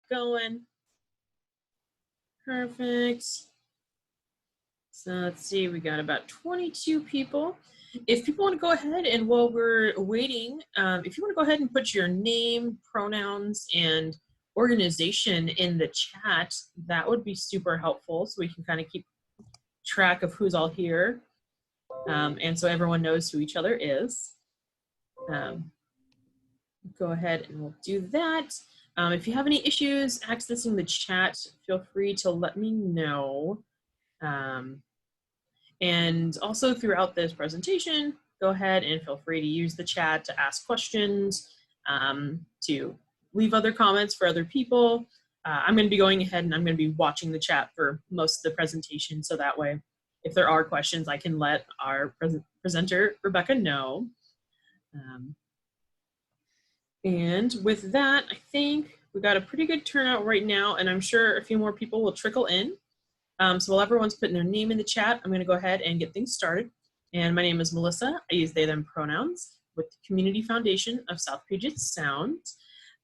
going. Perfect. So let's see, we got about 22 people. If people want to go ahead and while we're waiting, if you want to go ahead and put your name, pronouns, and organization in the chat, that would be super helpful so we can kind of keep track of who's all here. And so everyone knows who each other is. Go ahead and we'll do that. If you have any issues accessing the chat, feel free to let me know. And also throughout this presentation, go ahead and feel free to use the chat to ask questions, to leave other comments for other people. I'm going to be going ahead and I'm going to be watching the chat for most of the presentation, so that way if there are questions, I can let our presenter, Rebecca, know. And with that, I think we got a pretty good turnout right now, and I'm sure a few more people will trickle in. So while everyone's putting their name in the chat, I'm going to go ahead and get things started. And my name is Melissa. I use they, them pronouns with the Community Foundation of South Puget Sound.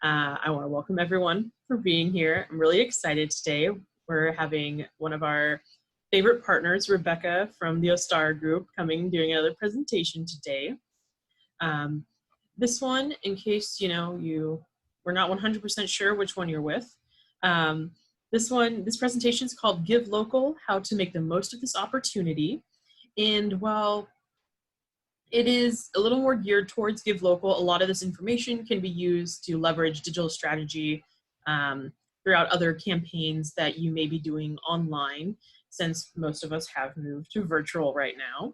I want to welcome everyone for being here. I'm really excited today. We're having one of our favorite partners, Rebecca from the Ostara Group, coming doing another presentation today. This one, in case you were not 100% sure which one you're with, this presentation is called Give Local, How to Make the Most of This Opportunity. And while it is a little more geared towards Give Local, a lot of this information can be used to leverage digital strategy throughout other campaigns that you may be doing online, since most of us have moved to virtual right now.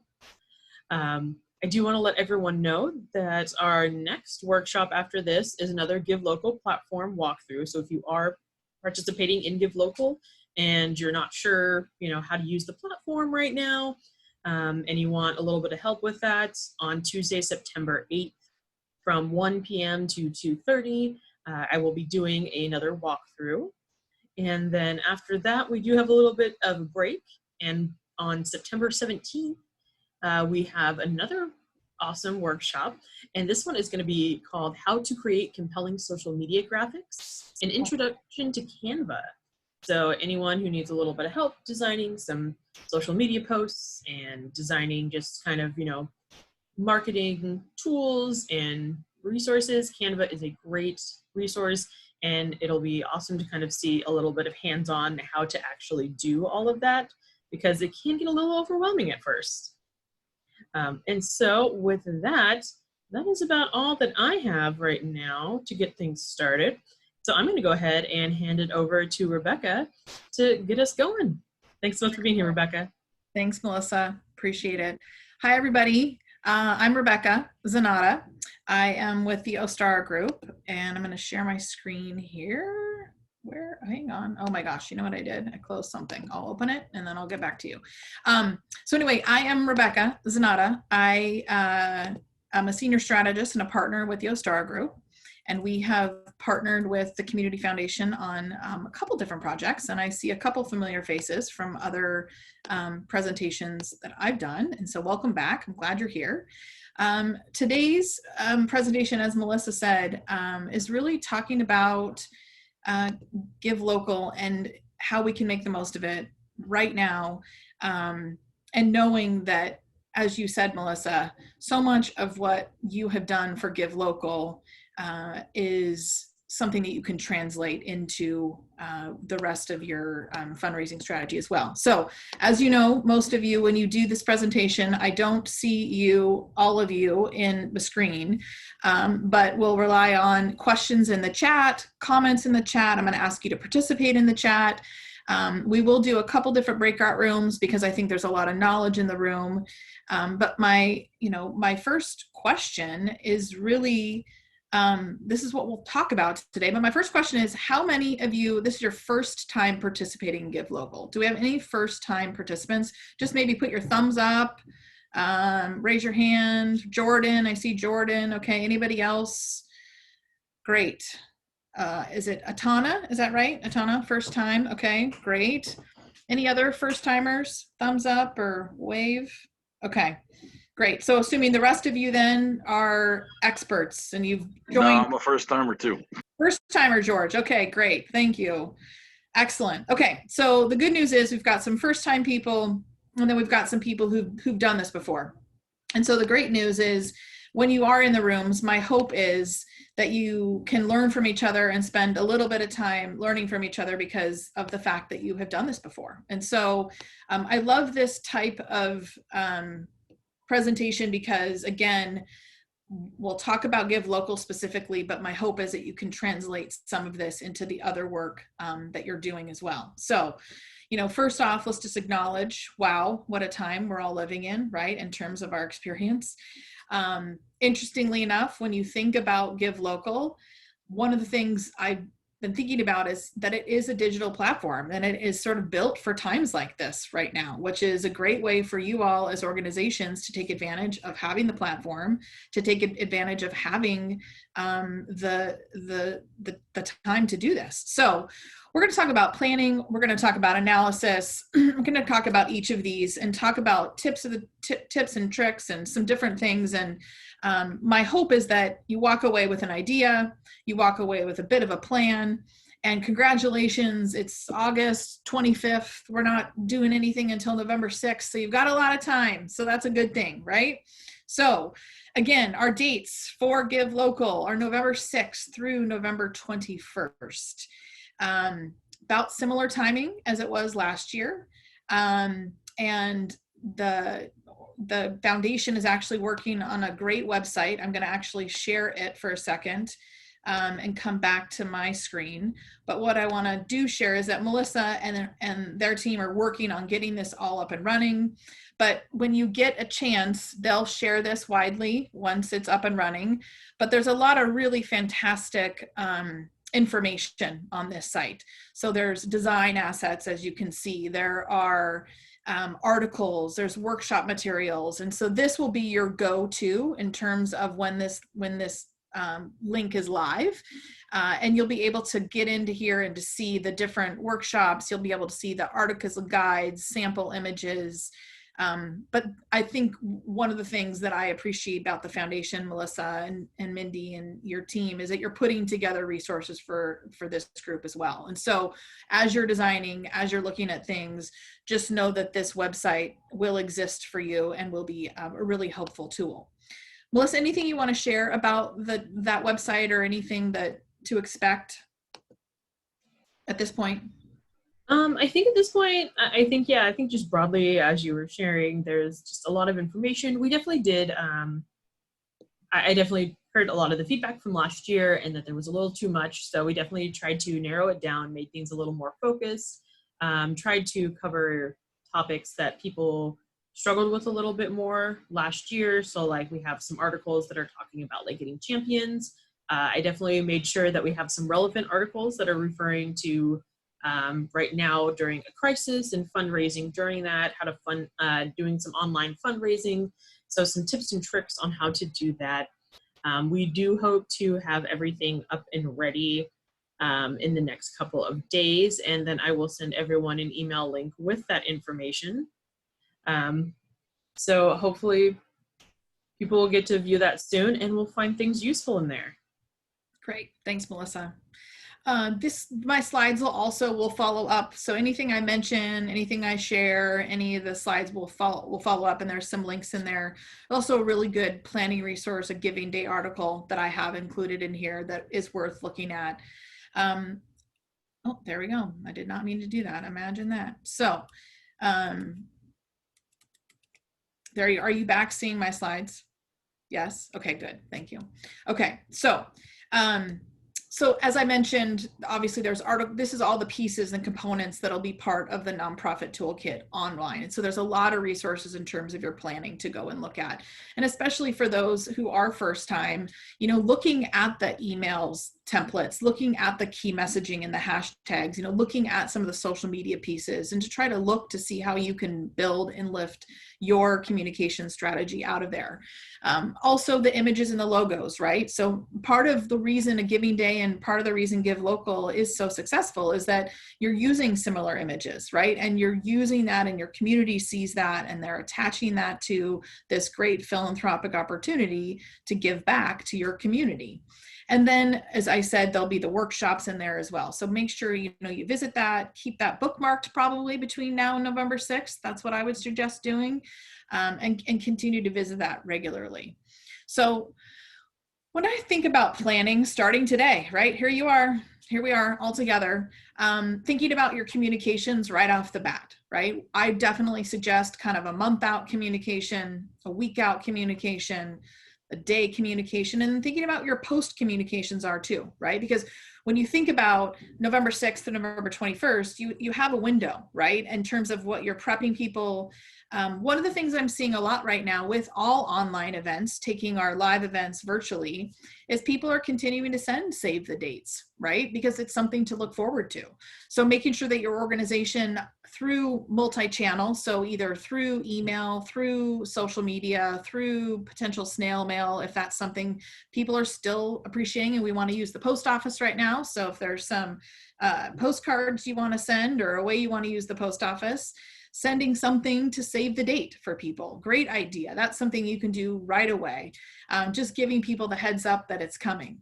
I do want to let everyone know that our next workshop after this is another Give Local platform walkthrough. So if you are participating in Give Local and you're not sure, how to use the platform right now, and you want a little bit of help with that, on Tuesday, September 8th from 1 p.m. to 2:30, I will be doing another walkthrough. And then after that, we do have a little bit of a break. And on September 17th, we have another awesome workshop, and this one is going to be called How to Create Compelling Social Media Graphics, an Introduction to Canva. So anyone who needs a little bit of help designing some social media posts and designing just kind of, marketing tools and resources, Canva is a great resource, and it'll be awesome to kind of see a little bit of hands-on how to actually do all of that, because it can get a little overwhelming at first. And so with that, that is about all that I have right now to get things started. So I'm going to go ahead and hand it over to Rebecca to get us going. Thanks so much for being here, Rebecca. Thanks, Melissa. Appreciate it. Hi, everybody. I'm Rebecca Zanatta. I am with the Ostara Group, and I'm going to share my screen here. Hang on. Oh my gosh, you know what I did? I closed something. I'll open it and then I'll get back to you. So anyway, I am Rebecca Zanatta. I'm a senior strategist and a partner with the Ostara Group. And we have partnered with the Community Foundation on a couple different projects. And I see a couple familiar faces from other presentations that I've done. And so welcome back. I'm glad you're here. Today's presentation, as Melissa said, is really talking about Give Local and how we can make the most of it right now, and knowing that, as you said, Melissa, so much of what you have done for Give Local is something that you can translate into the rest of your fundraising strategy as well. So as you know, most of you, when you do this presentation, I don't see you, all of you, in the screen, but we'll rely on questions in the chat, comments in the chat. I'm going to ask you to participate in the chat. We will do a couple different breakout rooms because I think there's a lot of knowledge in the room. But my first question is really, this is what we'll talk about today, but my first question is, how many of you, this is your first time participating in Give Local? Do we have any first time participants? Just maybe put your thumbs up, raise your hand. Jordan, I see Jordan. Okay, anybody else? Great. Is it Atana? Is that right? Atana, first time. Okay, great. Any other first timers? Thumbs up or wave? Okay, great. So assuming the rest of you then are experts and you've joined. No, I'm a first timer too. First timer, George. Okay, great. Thank you. Excellent. Okay, so the good news is we've got some first time people, and then we've got some people who've done this before. And so the great news is when you are in the rooms, my hope is that you can learn from each other and spend a little bit of time learning from each other because of the fact that you have done this before. And so I love this type of presentation because, again, we'll talk about Give Local specifically, but my hope is that you can translate some of this into the other work that you're doing as well. So, you know, first off, let's just acknowledge, wow, what a time we're all living in, right, in terms of our experience. Interestingly enough, when you think about Give Local, one of the things I've been thinking about is that it is a digital platform and it is sort of built for times like this right now, which is a great way for you all as organizations to take advantage of having the platform, to take advantage of having the time to do this. So we're going to talk about planning. We're going to talk about analysis. We're going to talk about each of these and talk about tips and tricks and some different things. And my hope is that you walk away with an idea, you walk away with a bit of a plan, and congratulations, it's August 25th. We're not doing anything until November 6th, so you've got a lot of time. So that's a good thing, right? So again, our dates for Give Local are November 6th through November 21st. About similar timing as it was last year. And the foundation is actually working on a great website. I'm going to actually share it for a second and come back to my screen. But what I want to do share is that Melissa and their team are working on getting this all up and running. But when you get a chance, they'll share this widely once it's up and running. But there's a lot of really fantastic information on this site. So there's design assets, as you can see. There are articles, there's workshop materials. And so this will be your go-to in terms of when this link is live. And you'll be able to get into here and to see the different workshops. You'll be able to see the articles and guides, sample images. But I think one of the things that I appreciate about the foundation, Melissa and Mindy and your team, is that you're putting together resources for this group as well. And so as you're designing, as you're looking at things, just know that this website will exist for you and will be a really helpful tool. Melissa, anything you want to share about that website or anything that to expect at this point? I think at this point, I think just broadly, as you were sharing, there's just a lot of information. We definitely did, I definitely heard a lot of the feedback from last year and that there was a little too much. So we definitely tried to narrow it down, made things a little more focused, tried to cover topics that people struggled with a little bit more last year. So like we have some articles that are talking about like getting champions. I definitely made sure that we have some relevant articles that are referring to right now during a crisis and fundraising during that, how to doing some online fundraising. So some tips and tricks on how to do that. We do hope to have everything up and ready in the next couple of days, and then I will send everyone an email link with that information. So hopefully people will get to view that soon and we'll find things useful in there. Great, thanks, Melissa. My slides will follow up. So anything I mention, anything I share, any of the slides will follow up, and there's some links in there. Also a really good planning resource, a Giving Day article that I have included in here that is worth looking at. Oh, there we go. I did not mean to do that. Imagine that. So are you back seeing my slides? Yes. Okay, good. Thank you. Okay. So as I mentioned, obviously this is all the pieces and components that'll be part of the nonprofit toolkit online. And so there's a lot of resources in terms of your planning to go and look at. And especially for those who are first time, looking at the emails templates, looking at the key messaging and the hashtags, looking at some of the social media pieces, and to try to look to see how you can build and lift your communication strategy out of there. Also the images and the logos, right? So part of the reason a Giving Day and part of the reason Give Local is so successful is that you're using similar images, right? And you're using that and your community sees that and they're attaching that to this great philanthropic opportunity to give back to your community. And then, as I said, there'll be the workshops in there as well. So make sure, you visit that, keep that bookmarked probably between now and November 6th. That's what I would suggest doing, and continue to visit that regularly. So when I think about planning starting today, right, here we are all together, thinking about your communications right off the bat, right? I definitely suggest kind of a month out communication, a week out communication, a day communication, and then thinking about your post communications are too, right? Because when you think about November 6th to November 21st, you have a window, right? In terms of what you're prepping people. One of the things I'm seeing a lot right now with all online events, taking our live events virtually, is people are continuing to save the dates, right? Because it's something to look forward to. So making sure that your organization through multi-channel, so either through email, through social media, through potential snail mail, if that's something people are still appreciating, and we want to use the post office right now. So if there's some postcards you want to send or a way you want to use the post office, sending something to save the date for people. Great idea. That's something you can do right away. Just giving people the heads up that it's coming.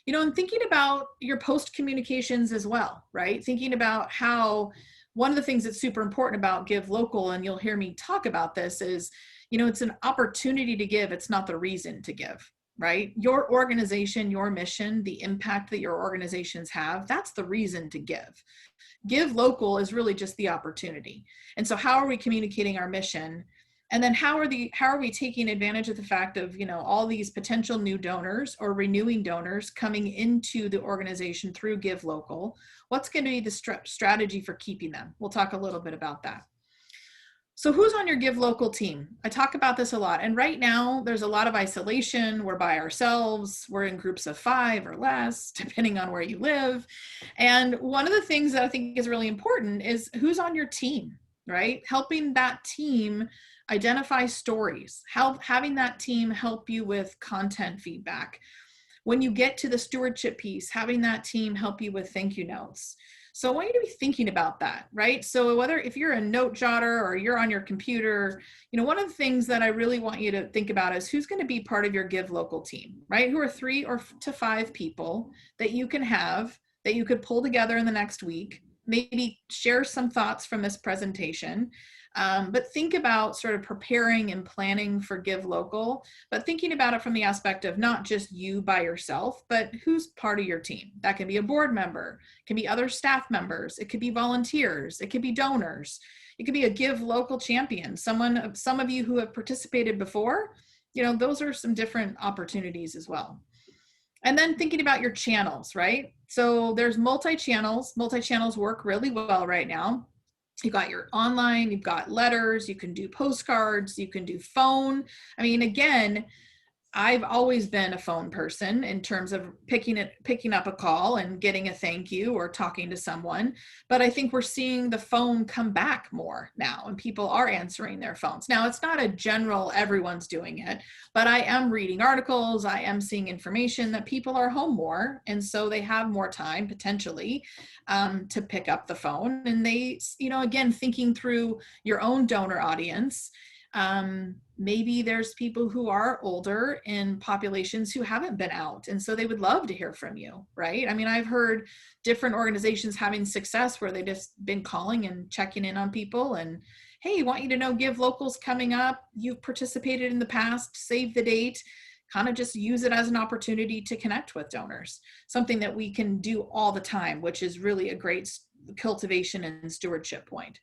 And thinking about your post communications as well, right? Thinking about how one of the things that's super important about Give Local, and you'll hear me talk about this, is, it's an opportunity to give. It's not the reason to give, right? Your organization, your mission, the impact that your organizations have, that's the reason to give. Give Local is really just the opportunity. And so how are we communicating our mission? And then how are we taking advantage of the fact of, all these potential new donors or renewing donors coming into the organization through Give Local? What's going to be the strategy for keeping them? We'll talk a little bit about that. So who's on your Give Local team? I talk about this a lot. And right now there's a lot of isolation. We're by ourselves. We're in groups of 5 or less, depending on where you live. And one of the things that I think is really important is who's on your team, right? Helping that team identify stories, having that team help you with content feedback. When you get to the stewardship piece, having that team help you with thank you notes. So I want you to be thinking about that, right? So if you're a note jotter or you're on your computer, one of the things that I really want you to think about is who's going to be part of your Give Local team, right? Who are 3 to 5 people that you can have, that you could pull together in the next week, maybe share some thoughts from this presentation. But think about sort of preparing and planning for Give Local, but thinking about it from the aspect of not just you by yourself, but who's part of your team. That can be a board member, it can be other staff members, it could be volunteers, it could be donors, it could be a Give Local champion, some of you who have participated before. Those are some different opportunities as well. And then thinking about your channels, right? So there's multi-channels. Multi-channels work really well right now. You've got your online, you've got letters, you can do postcards, you can do phone. I mean, again, I've always been a phone person in terms of picking up a call and getting a thank you or talking to someone. But I think we're seeing the phone come back more now, and people are answering their phones. Now, it's not a general, everyone's doing it, but I am reading articles. I am seeing information that people are home more. And so they have more time potentially to pick up the phone. And they, again, thinking through your own donor audience. Maybe there's people who are older in populations who haven't been out, and so they would love to hear from you, right? I mean, I've heard different organizations having success where they just been calling and checking in on people and, hey, want you to know Give Local's coming up. You've participated in the past, save the date, kind of just use it as an opportunity to connect with donors. Something that we can do all the time, which is really a great cultivation and stewardship point.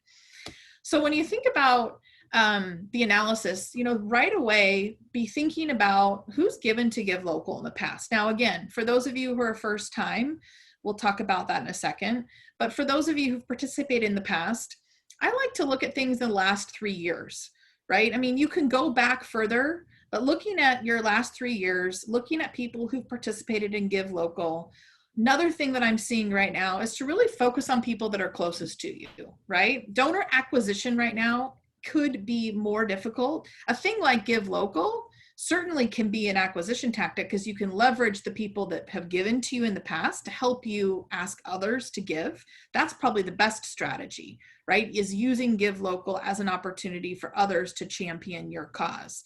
So when you think about the analysis, right away, be thinking about who's given to Give Local in the past. Now, again, for those of you who are first time, we'll talk about that in a second. But for those of you who've participated in the past, I like to look at things in the last 3 years, right? I mean, you can go back further, but looking at your last 3 years, looking at people who've participated in Give Local. Another thing that I'm seeing right now is to really focus on people that are closest to you, right? Donor acquisition right now could be more difficult. A thing like Give Local certainly can be an acquisition tactic because you can leverage the people that have given to you in the past to help you ask others to give. That's probably the best strategy, right? Is using Give Local as an opportunity for others to champion your cause.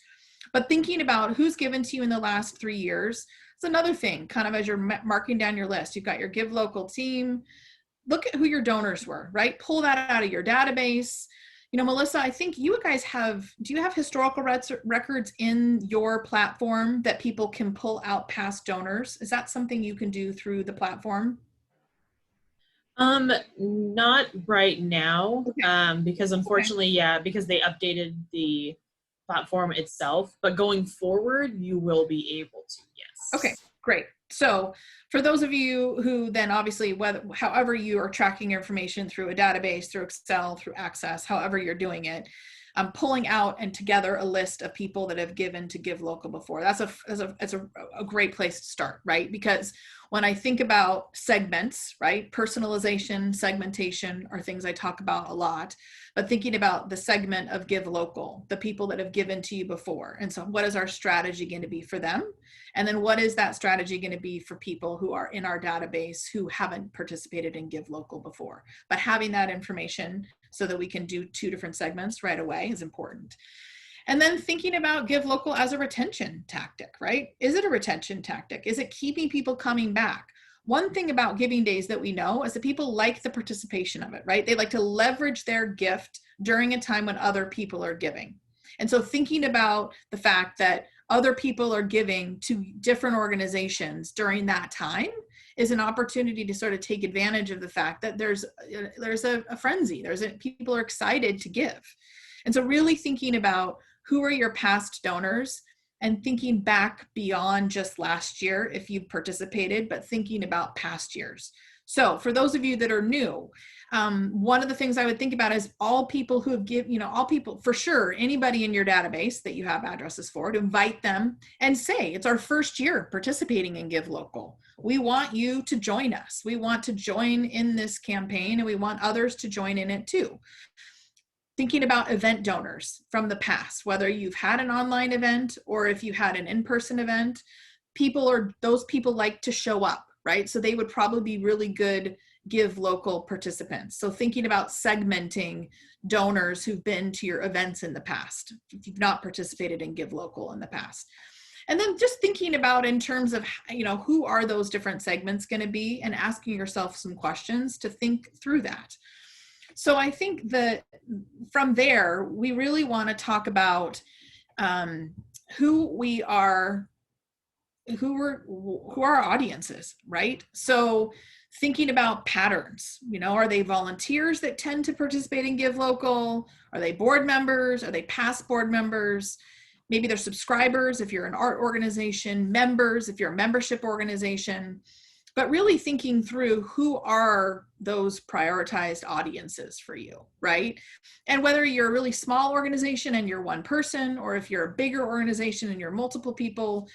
But thinking about who's given to you in the last 3 years is another thing, kind of as you're marking down your list. You've got your Give Local team. Look at who your donors were, right? Pull that out of your database. You know, Melissa, I think you guys do you have historical records in your platform that people can pull out past donors? Is that something you can do through the platform? Not right now, Okay. because Okay. unfortunately, yeah, because they updated the platform itself, but going forward, you will be able to, Okay, yes. great. So for those of you who then obviously, however you are tracking your information through a database, through Excel, through Access, however you're doing it, pulling out and together a list of people that have given to Give Local before. That's a great place to start, right? Because when I think about segments, right, personalization, segmentation are things I talk about a lot, but thinking about the segment of Give Local, the people that have given to you before. And so what is our strategy going to be for them? And then what is that strategy going to be for people who are in our database who haven't participated in Give Local before? But having that information so that we can do 2 different segments right away is important. And then thinking about Give Local as a retention tactic, right? Is it a retention tactic? Is it keeping people coming back? One thing about giving days that we know is that people like the participation of it, right? They like to leverage their gift during a time when other people are giving. And so thinking about the fact that other people are giving to different organizations during that time is an opportunity to sort of take advantage of the fact that there's a frenzy. People are excited to give. And so really thinking about who are your past donors and thinking back beyond just last year if you've participated, but thinking about past years. So for those of you that are new, one of the things I would think about is all people who have all people, for sure, anybody in your database that you have addresses for, to invite them and say, it's our first year participating in Give Local. We want you to join us. We want to join in this campaign and we want others to join in it too. Thinking about event donors from the past, whether you've had an online event or if you had an in-person event, those people like to show up, right? So they would probably be really good Give Local participants. So thinking about segmenting donors who've been to your events in the past, if you've not participated in Give Local in the past. And then just thinking about in terms of, who are those different segments going to be and asking yourself some questions to think through that. So I think that from there, we really want to talk about who our audiences, right? So thinking about patterns, are they volunteers that tend to participate in Give Local? Are they board members? Are they past board members? Maybe they're subscribers if you're an art organization, members if you're a membership organization. But really thinking through who are those prioritized audiences for you, right? And whether you're a really small organization and you're one person, or if you're a bigger organization and you're multiple people,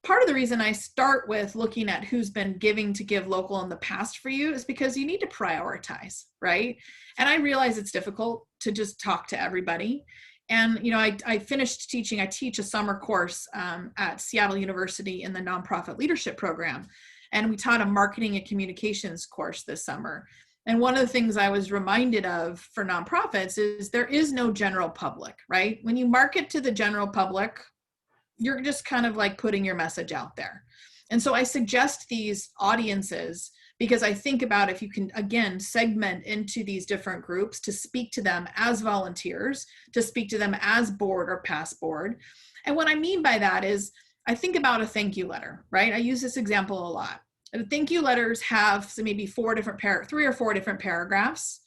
part of the reason I start with looking at who's been giving to Give Local in the past for you is because you need to prioritize, right? And I realize it's difficult to just talk to everybody. And, I finished teaching, I teach a summer course at Seattle University in the nonprofit leadership program. And we taught a marketing and communications course this summer. And one of the things I was reminded of for nonprofits is there is no general public, right? When you market to the general public, you're just kind of like putting your message out there. And so I suggest these audiences because I think about if you can, again, segment into these different groups to speak to them as volunteers, to speak to them as board or past board. And what I mean by that is I think about a thank you letter, right? I use this example a lot. The thank you letters have maybe 3 or 4 different paragraphs.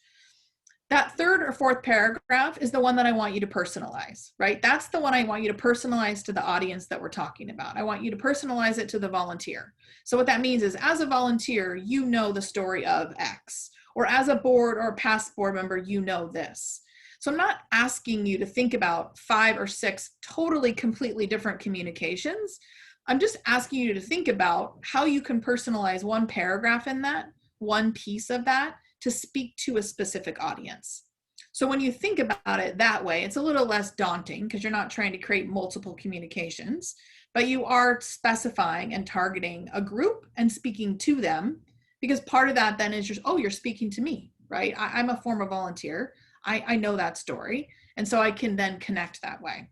That 3rd or 4th paragraph is the one that I want you to personalize, right? That's the one I want you to personalize to the audience that we're talking about. I want you to personalize it to the volunteer. So what that means is as a volunteer, you know the story of X, or as a board or a past board member, you know this. So I'm not asking you to think about 5 or 6 totally, completely different communications. I'm just asking you to think about how you can personalize one paragraph in that, one piece of that, to speak to a specific audience. So when you think about it that way, it's a little less daunting because you're not trying to create multiple communications, but you are specifying and targeting a group and speaking to them, because part of that then is you're speaking to me, right? I'm a former volunteer. I know that story. And so I can then connect that way.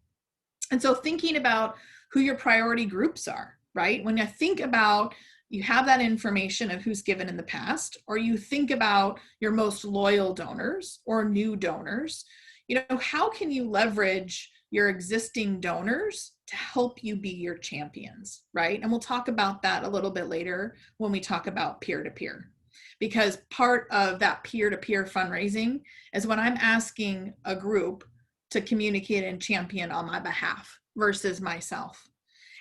And so thinking about who your priority groups are, right? When I think about, you have that information of who's given in the past, or you think about your most loyal donors or new donors, how can you leverage your existing donors to help you be your champions, right? And we'll talk about that a little bit later when we talk about peer-to-peer, because part of that peer-to-peer fundraising is when I'm asking a group to communicate and champion on my behalf versus myself.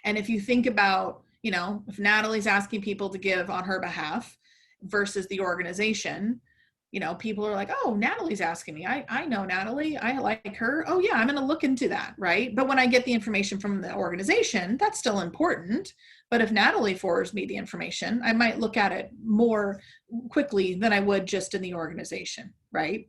And if you think about, if Natalie's asking people to give on her behalf versus the organization, people are like, oh, Natalie's asking me. I know Natalie. I like her. Oh yeah, I'm going to look into that, right? But when I get the information from the organization, that's still important. But if Natalie forwards me the information, I might look at it more quickly than I would just in the organization, right?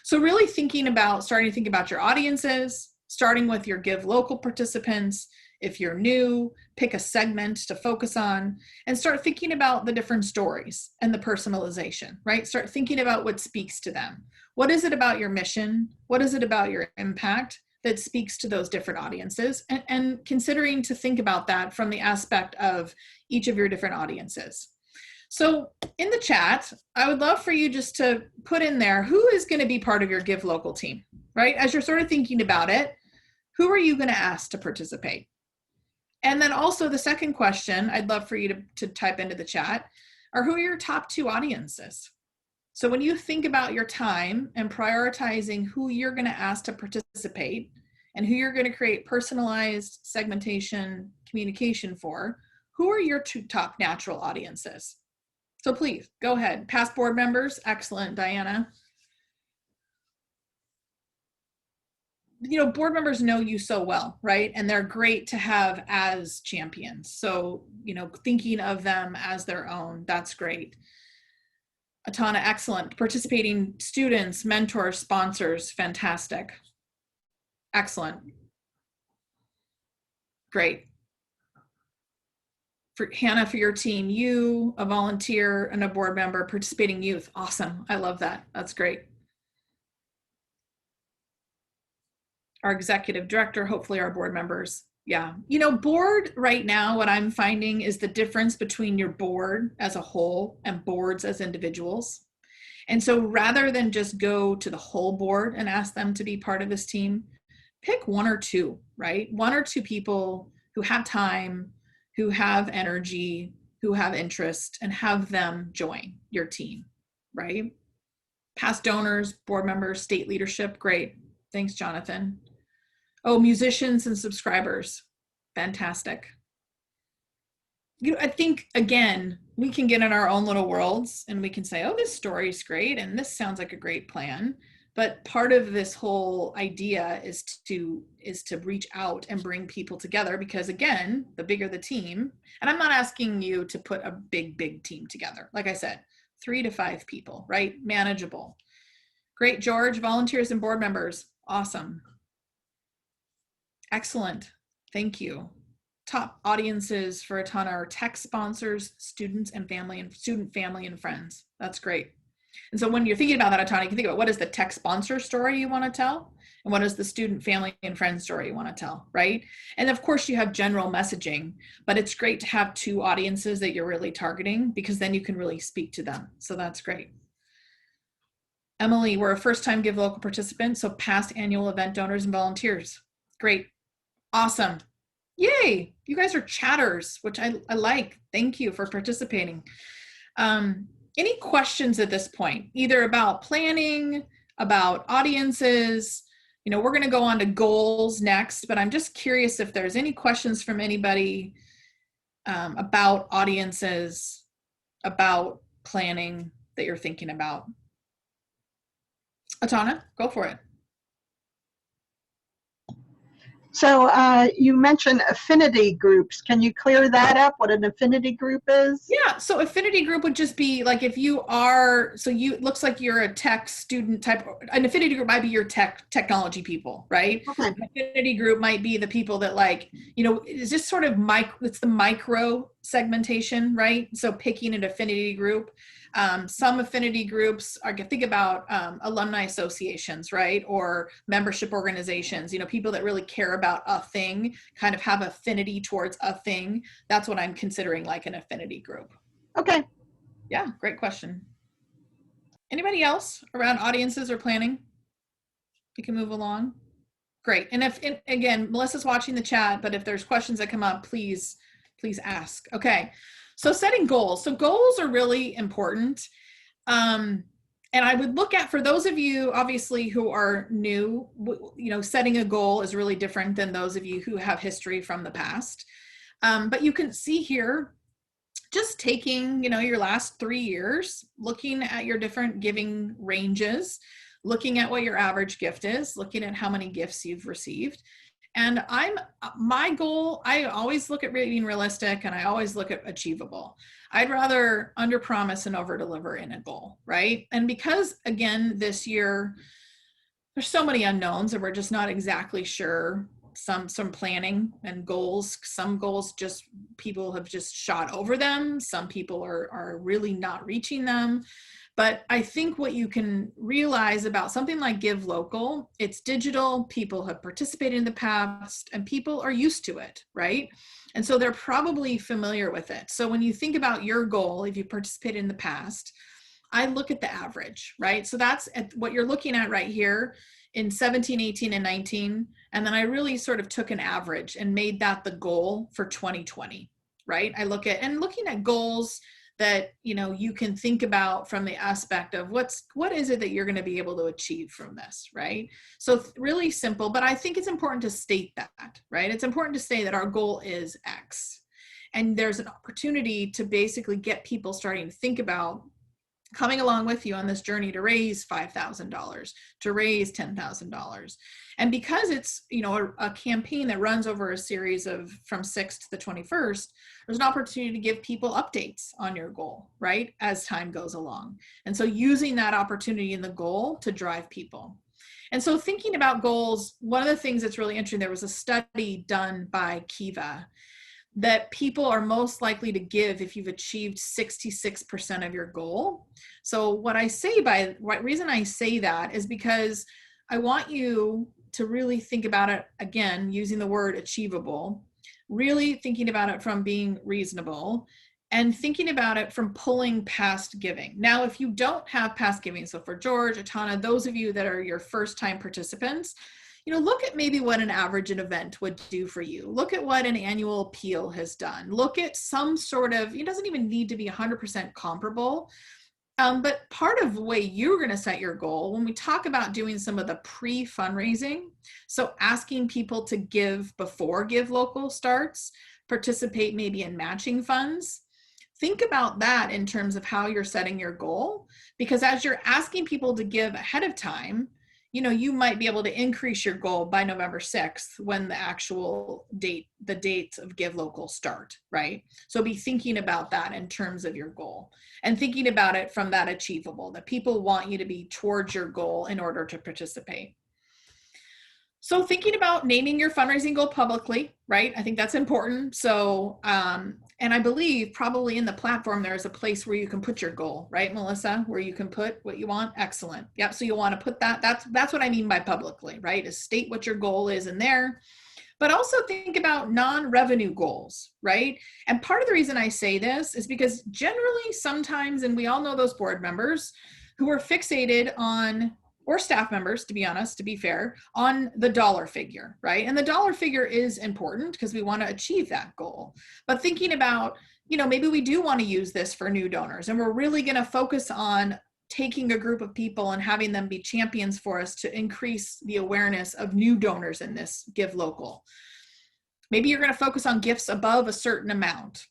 So really starting to think about your audiences, starting with your Give Local participants. If you're new, pick a segment to focus on and start thinking about the different stories and the personalization, right? Start thinking about what speaks to them. What is it about your mission? What is it about your impact that speaks to those different audiences? And considering to think about that from the aspect of each of your different audiences. So in the chat, I would love for you just to put in there, who is going to be part of your Give Local team, right? As you're sort of thinking about it, who are you going to ask to participate? And then also the second question I'd love for you to type into the chat are, who are your top 2 audiences? So when you think about your time and prioritizing who you're going to ask to participate and who you're going to create personalized segmentation communication for, who are your 2 top natural audiences? So please go ahead. Past board members. Excellent, Diana. Board members know you so well, right? And they're great to have as champions. So, thinking of them as their own, that's great. Atana, excellent. Participating students, mentors, sponsors, fantastic. Excellent. Great. For Hannah, for your team, you, a volunteer and a board member, participating youth. Awesome. I love that. That's great. Our executive director, hopefully our board members. Yeah. Board right now, what I'm finding is the difference between your board as a whole and boards as individuals. And so rather than just go to the whole board and ask them to be part of this team, pick 1 or 2, right? 1 or 2 people who have time, who have energy, who have interest, and have them join your team, right? Past donors, board members, state leadership. Great. Thanks, Jonathan. Oh, musicians and subscribers. Fantastic. I think, again, we can get in our own little worlds and we can say, oh, this story is great and this sounds like a great plan. But part of this whole idea is to reach out and bring people together, because again, the bigger the team, and I'm not asking you to put a big team together. Like I said, 3 to 5 people, right? Manageable. Great, George. Volunteers and board members. Awesome. Excellent. Thank you. Top audiences for Atana are tech sponsors, students and family, and student family and friends. That's great. And so when you're thinking about that, Atana, you can think about, what is the tech sponsor story you want to tell? And what is the student family and friends story you want to tell, right? And of course you have general messaging, but it's great to have 2 audiences that you're really targeting, because then you can really speak to them. So that's great. Emily, we're a first-time Give Local participant, so past annual event donors and volunteers. Great. Awesome. Yay. You guys are chatters, which I like. Thank you for participating. Any questions at this point, either about planning, about audiences? We're going to go on to goals next, but I'm just curious if there's any questions from anybody about audiences, about planning that you're thinking about. Atana, go for it. So you mentioned affinity groups. Can you clear that up, what an affinity group is? Yeah, so affinity group would just be like, if you are, it looks like you're a tech student type, an affinity group might be your technology people, right? Okay. An affinity group might be the people that is just sort of it's the micro segmentation, right? So picking an affinity group. Some affinity groups are, think about alumni associations, right? Or membership organizations, you know, people that really care about a thing, kind of have affinity towards a thing. That's what I'm considering like an affinity group. Okay. Yeah, great question. Anybody else around audiences or planning? We can move along. Great. And again, Melissa's watching the chat, but if there's questions that come up, please ask. Okay. So setting goals. So goals are really important. And I would look at, for those of you obviously who are new, you know, setting a goal is really different than those of you who have history from the past. But you can see here, just taking, you know, your last 3 years, looking at your different giving ranges, looking at what your average gift is, looking at how many gifts you've received. And my goal, I always look at being realistic, and I always look at achievable. I'd rather under promise and over deliver in a goal, right? And because again, this year, there's so many unknowns and we're just not exactly sure. Some planning and goals, some goals just people have just shot over them. Some people are really not reaching them. But I think what you can realize about something like Give Local, it's digital, people have participated in the past, and people are used to it, right? And so they're probably familiar with it. So when you think about your goal, if you participated in the past, I look at the average, right? So that's what you're looking at right here in 17, 18, and 19. And then I really sort of took an average and made that the goal for 2020, right? Looking at goals that, you know, you can think about from the aspect of what is it that you're going to be able to achieve from this, right? So really simple, but I think it's important to state that, right? It's important to say that our goal is X. And there's an opportunity to basically get people starting to think about coming along with you on this journey to raise $5,000, to raise $10,000. And because it's, you know, a campaign that runs over a series of from 6th to the 21st, there's an opportunity to give people updates on your goal, right, as time goes along. And so using that opportunity in the goal to drive people. And so thinking about goals, one of the things that's really interesting, there was a study done by Kiva that people are most likely to give if you've achieved 66% of your goal. So what reason I say that is because I want you to really think about it, again, using the word achievable, really thinking about it from being reasonable and thinking about it from pulling past giving. Now, if you don't have past giving, so for George, Atana, those of you that are your first time participants, you know, look at maybe what an average event would do for you. Look at what an annual appeal has done. Look at some sort of, it doesn't even need to be 100% comparable, but part of the way you're going to set your goal, when we talk about doing some of the pre-fundraising, so asking people to give before Give Local starts, participate maybe in matching funds, think about that in terms of how you're setting your goal, because as you're asking people to give ahead of time, you know, you might be able to increase your goal by November 6th when the actual the dates of Give Local start, right? So be thinking about that in terms of your goal and thinking about it from that achievable, that people want you to be towards your goal in order to participate. So thinking about naming your fundraising goal publicly, right? I think that's important. So, and I believe probably in the platform, there's a place where you can put your goal, right, Melissa, where you can put what you want. Excellent. Yep. So you want to put that. That's what I mean by publicly, right? Is state what your goal is in there, but also think about non-revenue goals, right? And part of the reason I say this is because generally sometimes, and we all know those board members who are fixated on, or staff members, to be honest, to be fair, on the dollar figure, right? And the dollar figure is important because we want to achieve that goal. But thinking about, you know, maybe we do want to use this for new donors, and we're really going to focus on taking a group of people and having them be champions for us to increase the awareness of new donors in this Give Local. Maybe you're going to focus on gifts above a certain amount.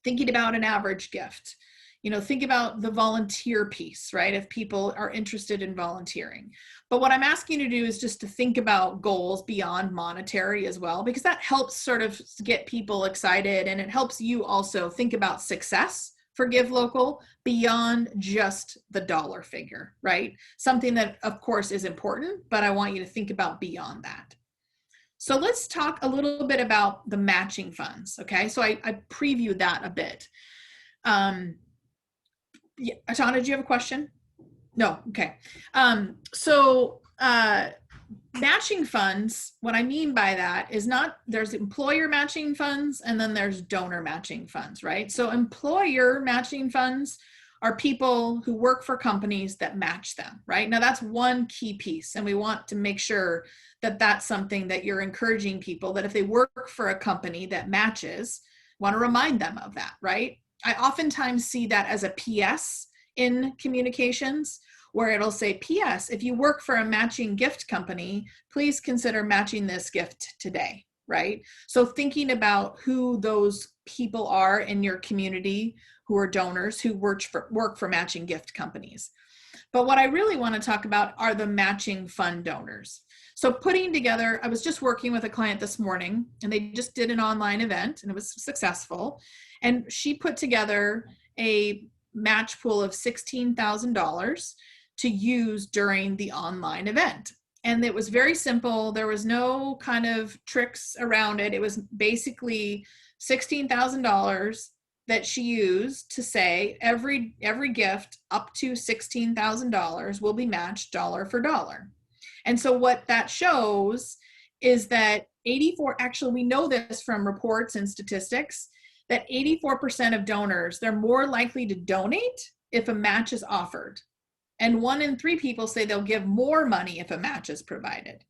Thinking about an average gift. You know, think about the volunteer piece, right? If people are interested in volunteering. But what I'm asking you to do is just to think about goals beyond monetary as well, because that helps sort of get people excited, and it helps you also think about success for Give Local beyond just the dollar figure, right? Something that of course is important, but I want you to think about beyond that. So let's talk a little bit about the matching funds. Okay, so I previewed that a bit. Yeah, Atana, do you have a question? No, okay. Matching funds, what I mean by that is not, there's employer matching funds and then there's donor matching funds, right? So employer matching funds are people who work for companies that match them, right? Now that's one key piece, and we want to make sure that that's something that you're encouraging people, that if they work for a company that matches, want to remind them of that, right? I oftentimes see that as a PS in communications, where it'll say, PS, if you work for a matching gift company, please consider matching this gift today, right? So thinking about who those people are in your community who are donors, who work for matching gift companies. But what I really want to talk about are the matching fund donors. So putting together, I was just working with a client this morning, and they just did an online event, and it was successful. And she put together a match pool of $16,000 to use during the online event. And it was very simple. There was no kind of tricks around it. It was basically $16,000 that she used to say every gift up to $16,000 will be matched dollar for dollar. And so what that shows is that actually we know this from reports and statistics, that 84% of donors, they're more likely to donate if a match is offered. And 1 in 3 people say they'll give more money if a match is provided.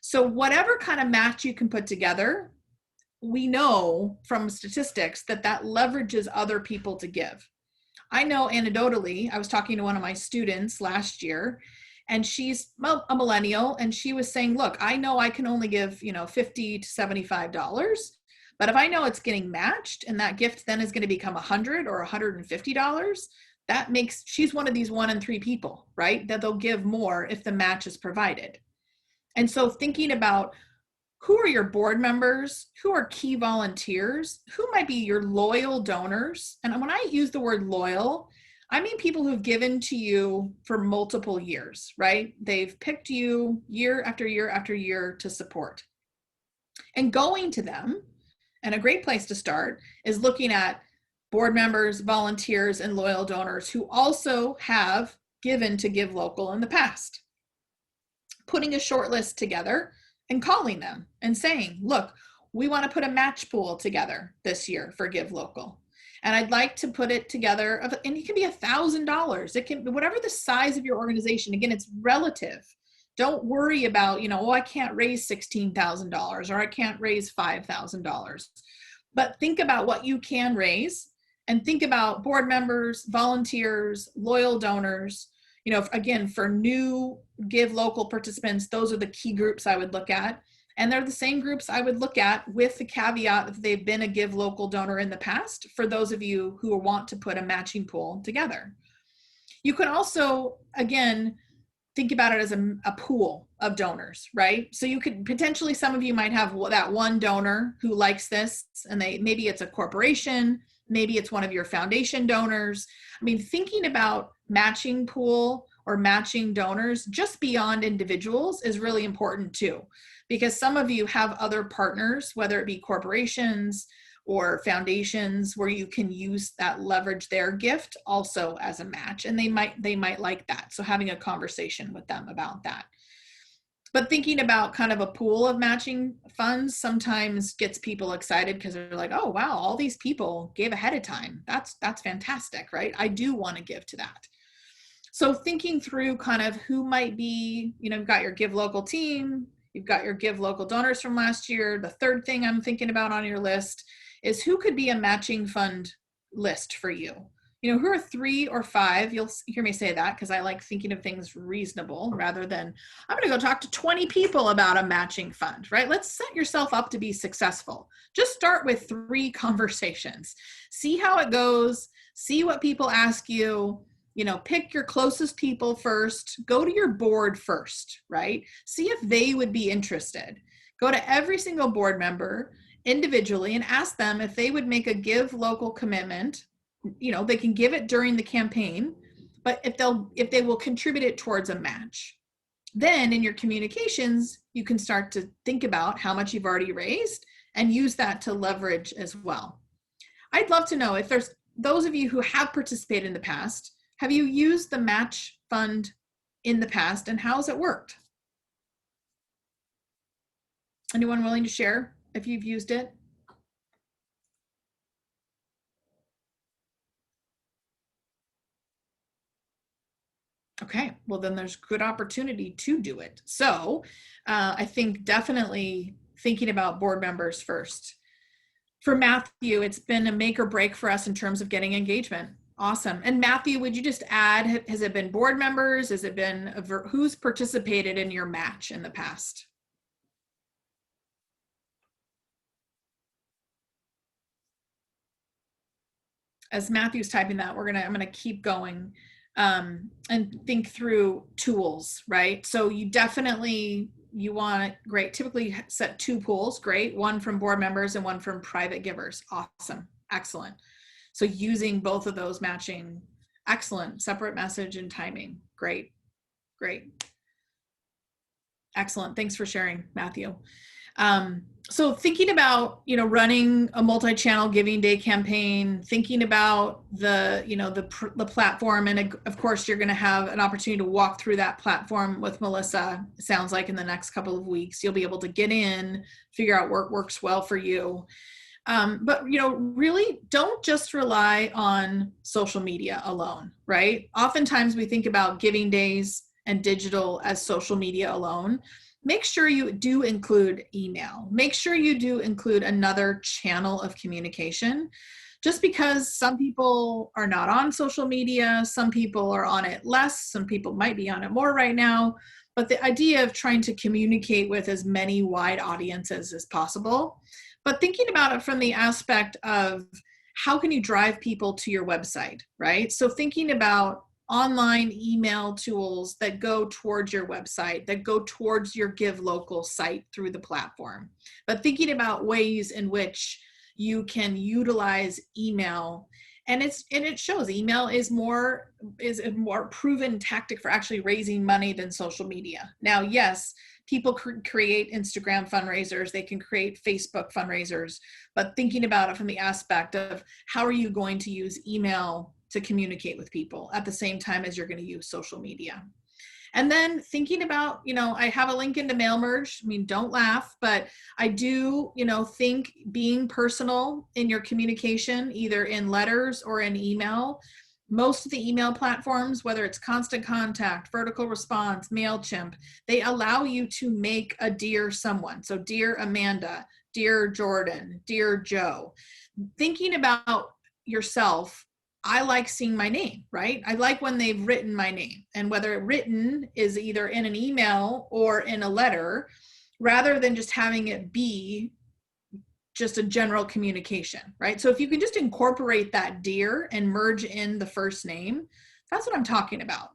So whatever kind of match you can put together, we know from statistics that that leverages other people to give. I know anecdotally, I was talking to one of my students last year, and she's a millennial, and she was saying, look, I know I can only give, $50 to $75, but if I know it's getting matched and that gift then is going to become $100 or $150, that makes, she's one of these 1 in 3 people, right? That they'll give more if the match is provided. And so thinking about who are your board members, who are key volunteers, who might be your loyal donors. And when I use the word loyal, I mean people who've given to you for multiple years, right? They've picked you year after year after year to support. And going to them, and a great place to start is looking at board members, volunteers, and loyal donors who also have given to Give Local in the past. Putting a short list together and calling them and saying, look, we want to put a match pool together this year for Give Local. And I'd like to put it together, and it can be $1,000. It can, whatever the size of your organization, again, it's relative. Don't worry about, I can't raise $16,000 or I can't raise $5,000. But think about what you can raise, and think about board members, volunteers, loyal donors. Again, for new Give Local participants, those are the key groups I would look at. And they're the same groups I would look at with the caveat if they've been a Give Local donor in the past, for those of you who want to put a matching pool together. You can also, again, think about it as a pool of donors, right? So you could potentially, some of you might have that one donor who likes this, and maybe it's a corporation, maybe it's one of your foundation donors. I mean, thinking about matching pool or matching donors just beyond individuals is really important too, because some of you have other partners, whether it be corporations or foundations, where you can use that, leverage their gift also as a match, and they might like that. So having a conversation with them about that. But thinking about kind of a pool of matching funds sometimes gets people excited, because they're like, oh, wow, all these people gave ahead of time. That's fantastic, right? I do want to give to that. So thinking through kind of who might be, you've got your Give Local team, you've got your Give Local donors from last year. The third thing I'm thinking about on your list is who could be a matching fund list for you. Who are 3 or 5, you'll hear me say that because I like thinking of things reasonable rather than I'm going to go talk to 20 people about a matching fund, right? Let's set yourself up to be successful. Just start with 3 conversations. See how it goes. See what people ask you. Pick your closest people first. Go to your board first, right? See if they would be interested. Go to every single board member individually and ask them if they would make a Give Local commitment. They can give it during the campaign, but if they will contribute it towards a match. Then in your communications, you can start to think about how much you've already raised and use that to leverage as well. I'd love to know if there's those of you who have participated in the past, have you used the match fund in the past and how's it worked? Anyone willing to share if you've used it? Okay, well then there's good opportunity to do it. So I think definitely thinking about board members first. For Matthew, it's been a make or break for us in terms of getting engagement. Awesome. And Matthew, would you just add, has it been board members? Has it been, who's participated in your match in the past? As Matthew's typing that, I'm gonna keep going and think through tools, right? So you definitely, you want, great, typically set 2 pools, great, one from board members and one from private givers. Awesome, excellent. So using both of those matching, excellent, separate message and timing, great, great. Excellent, thanks for sharing, Matthew. So thinking about, running a multi-channel giving day campaign, thinking about the platform, and of course you're going to have an opportunity to walk through that platform with Melissa. It sounds like in the next couple of weeks, you'll be able to get in, figure out what works well for you. But really don't just rely on social media alone, right? Oftentimes we think about giving days and digital as social media alone. Make sure you do include email. Make sure you do include another channel of communication. Just because some people are not on social media, some people are on it less, some people might be on it more right now, but the idea of trying to communicate with as many wide audiences as possible, but thinking about it from the aspect of how can you drive people to your website, right? So thinking about online email tools that go towards your website, that go towards your Give Local site through the platform, but thinking about ways in which you can utilize email. And it shows email is a more proven tactic for actually raising money than social media. Now, yes, people create Instagram fundraisers, they can create Facebook fundraisers, but thinking about it from the aspect of how are you going to use email to communicate with people at the same time as you're going to use social media. And then thinking about, I have a link into mail merge. I mean, don't laugh, but I do, think being personal in your communication, either in letters or in email. Most of the email platforms, whether it's Constant Contact, Vertical Response, MailChimp, they allow you to make a dear someone. So dear Amanda, dear Jordan, dear Joe. Thinking about yourself, I like seeing my name, right? I like when they've written my name, and whether it written is either in an email or in a letter, rather than just having it be just a general communication, right? So if you can just incorporate that dear and merge in the first name, that's what I'm talking about.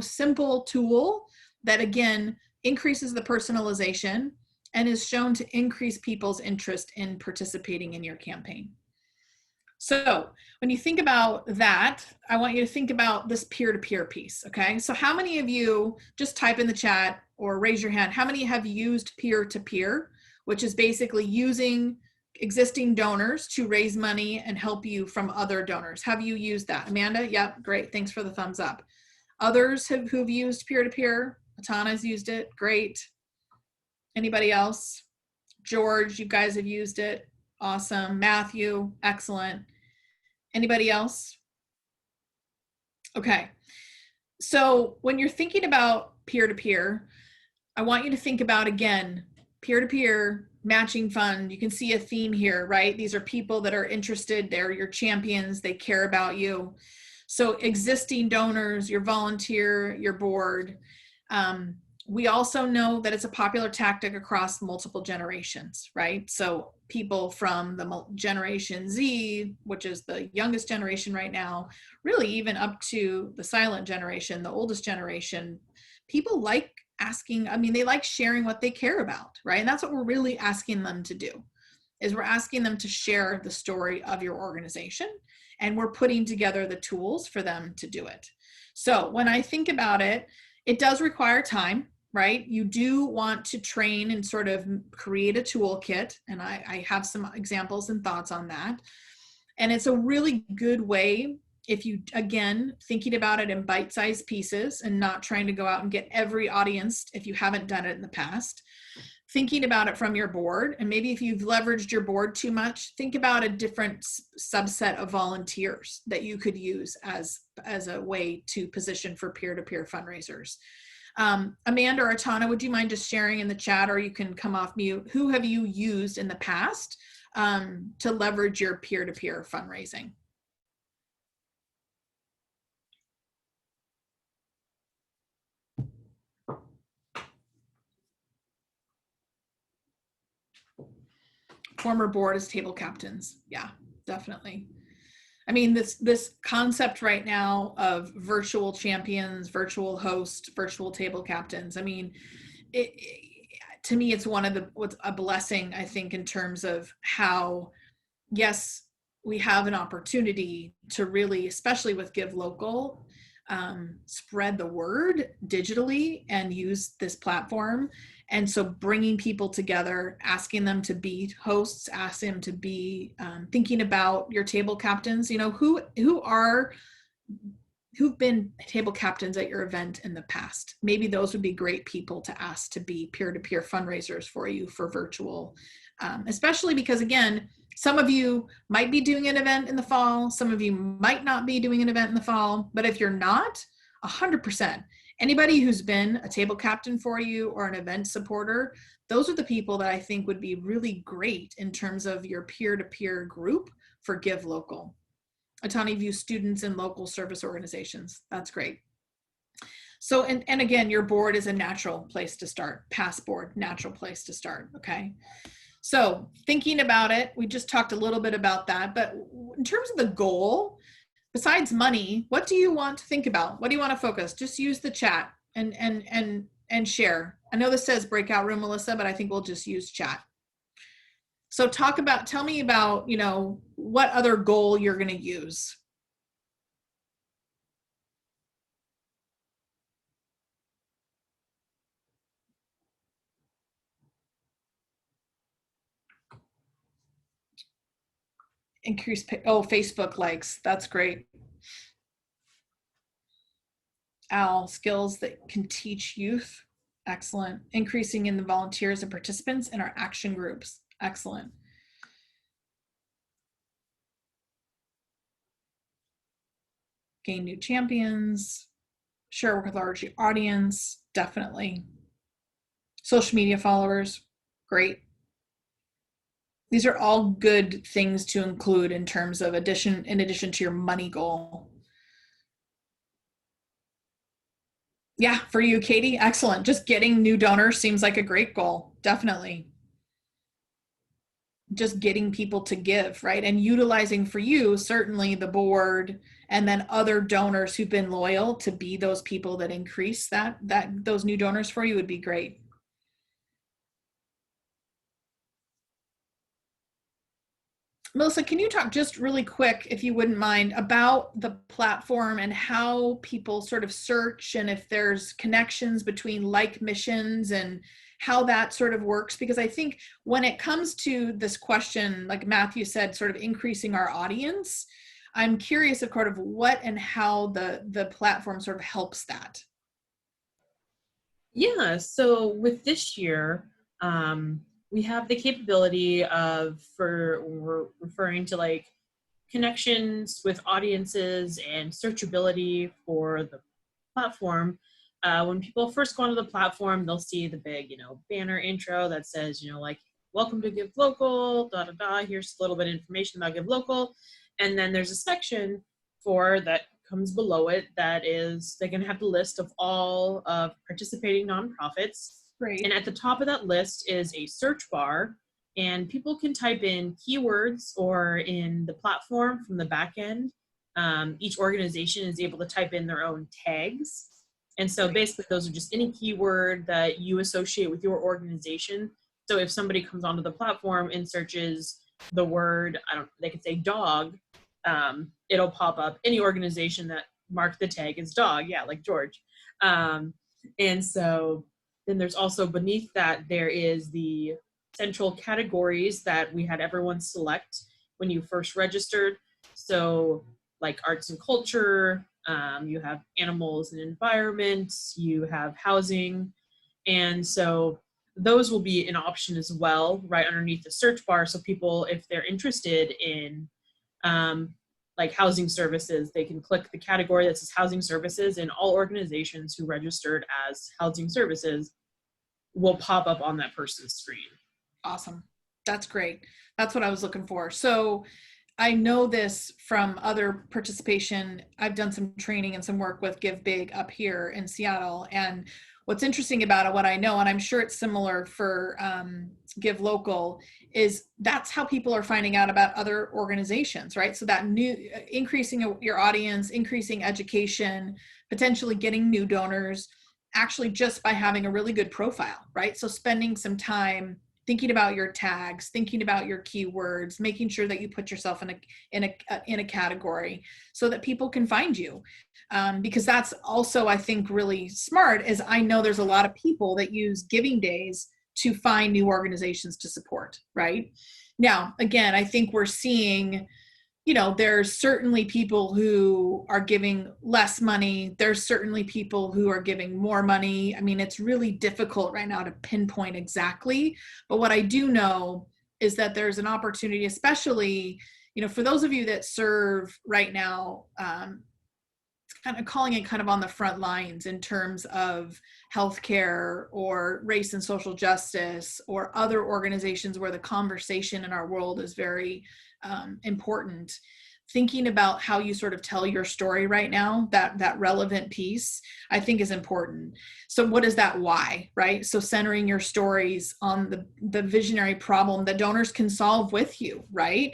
Simple tool that again increases the personalization and is shown to increase people's interest in participating in your campaign. So when you think about that, I want you to think about this peer-to-peer piece, okay? So how many of you, just type in the chat or raise your hand, how many have used peer-to-peer, which is basically using existing donors to raise money and help you from other donors? Have you used that? Amanda? Yep, great, thanks for the thumbs up. Others who've used peer-to-peer? Atana's used it, great. Anybody else? George, you guys have used it. Awesome. Matthew, excellent. Anybody else? Okay. So when you're thinking about peer-to-peer, I want you to think about, again, peer-to-peer matching fund. You can see a theme here, right? These are people that are interested. They're your champions. They care about you. So existing donors, your volunteer, your board. We also know that it's a popular tactic across multiple generations, right? So people from the Generation Z, which is the youngest generation right now, really even up to the silent generation, the oldest generation, people like asking, they like sharing what they care about, right? And that's what we're really asking them to do, is we're asking them to share the story of your organization, and we're putting together the tools for them to do it. So when I think about it, it does require time. right? You do want to train and sort of create a toolkit. And I have some examples and thoughts on that. And it's a really good way if you, again, thinking about it in bite-sized pieces and not trying to go out and get every audience if you haven't done it in the past. Thinking about it from your board, and maybe if you've leveraged your board too much, think about a different subset of volunteers that you could use as a way to position for peer-to-peer fundraisers. Amanda or Atana, would you mind just sharing in the chat, or you can come off mute, who have you used in the past to leverage your peer-to-peer fundraising? Former board as table captains. Yeah, definitely. I mean, this concept right now of virtual champions, virtual host, virtual table captains. I mean, to me, it's what's a blessing, I think, in terms of how, yes, we have an opportunity to really, especially with Give Local, spread the word digitally and use this platform. And so bringing people together, asking them to be hosts, asking them to be thinking about your table captains, you know, who've been table captains at your event in the past. Maybe those would be great people to ask to be peer-to-peer fundraisers for you for virtual, especially because, again, some of you might be doing an event in the fall. Some of you might not be doing an event in the fall. But if you're not, 100%, anybody who's been a table captain for you or an event supporter, those are the people that I think would be really great in terms of your peer-to-peer group for Give Local. Atani views students in local service organizations. That's great. So, and again, your board is a natural place to start. Past board, natural place to start, okay? So thinking about it, we just talked a little bit about that, but in terms of the goal, besides money, what do you want to think about? What do you want to focus? Just use the chat and share. I know this says breakout room, Melissa, but I think we'll just use chat. So tell me about, you know, what other goal you're going to use. Increase, Facebook likes. That's great. Al, skills that can teach youth. Excellent. Increasing in the volunteers and participants in our action groups. Excellent. Gain new champions. Share with a large audience. Definitely. Social media followers. Great. These are all good things to include in terms of in addition to your money goal. Yeah, for you, Katie, excellent. Just getting new donors seems like a great goal, definitely. Just getting people to give, right? And utilizing for you, certainly the board and then other donors who've been loyal to be those people that increase those new donors for you would be great. Melissa, can you talk just really quick, if you wouldn't mind, about the platform and how people sort of search and if there's connections between like missions and how that sort of works? Because I think when it comes to this question, like Matthew said, sort of increasing our audience, I'm curious of kind of what and how the platform sort of helps that. Yeah, so with this year, we have the capability of, we're referring to like connections with audiences and searchability for the platform. When people first go onto the platform, they'll see the big, banner intro that says, like, welcome to Give Local, da da da, here's a little bit of information about Give Local. And then there's a section that comes below it that is, they're going to have the list of all of participating nonprofits. Great. And at the top of that list is a search bar, and people can type in keywords or in the platform from the back end. Each organization is able to type in their own tags. And so basically those are just any keyword that you associate with your organization. So if somebody comes onto the platform and searches the word, they could say dog, it'll pop up any organization that marked the tag as dog. Yeah, like George. And so Then there's also beneath that, there is the central categories that we had everyone select when you first registered. So like arts and culture, you have animals and environment, you have housing. And so those will be an option as well, right underneath the search bar. So people, if they're interested in like housing services, they can click the category that says housing services, and all organizations who registered as housing services will pop up on that person's screen. Awesome. That's great. That's what I was looking for. So I know this from other participation. I've done some training and some work with Give Big up here in Seattle. And what's interesting about it, what I know, and I'm sure it's similar for Give Local, is that's how people are finding out about other organizations, right? So that new, increasing your audience, increasing education, potentially getting new donors, actually just by having a really good profile, right? So spending some time thinking about your tags, thinking about your keywords, making sure that you put yourself in a category so that people can find you. Because that's also, I think, really smart, is I know there's a lot of people that use giving days to find new organizations to support, right? Now, again, I think we're seeing, you know, there's certainly people who are giving less money. There's certainly people who are giving more money. I mean, it's really difficult right now to pinpoint exactly. But what I do know is that there's an opportunity, especially, you know, for those of you that serve right now, kind of calling it kind of on the front lines in terms of healthcare or race and social justice or other organizations where the conversation in our world is very important. Thinking about how you sort of tell your story right now, that relevant piece, I think is important. So what is that why, right? So centering your stories on the visionary problem that donors can solve with you, right?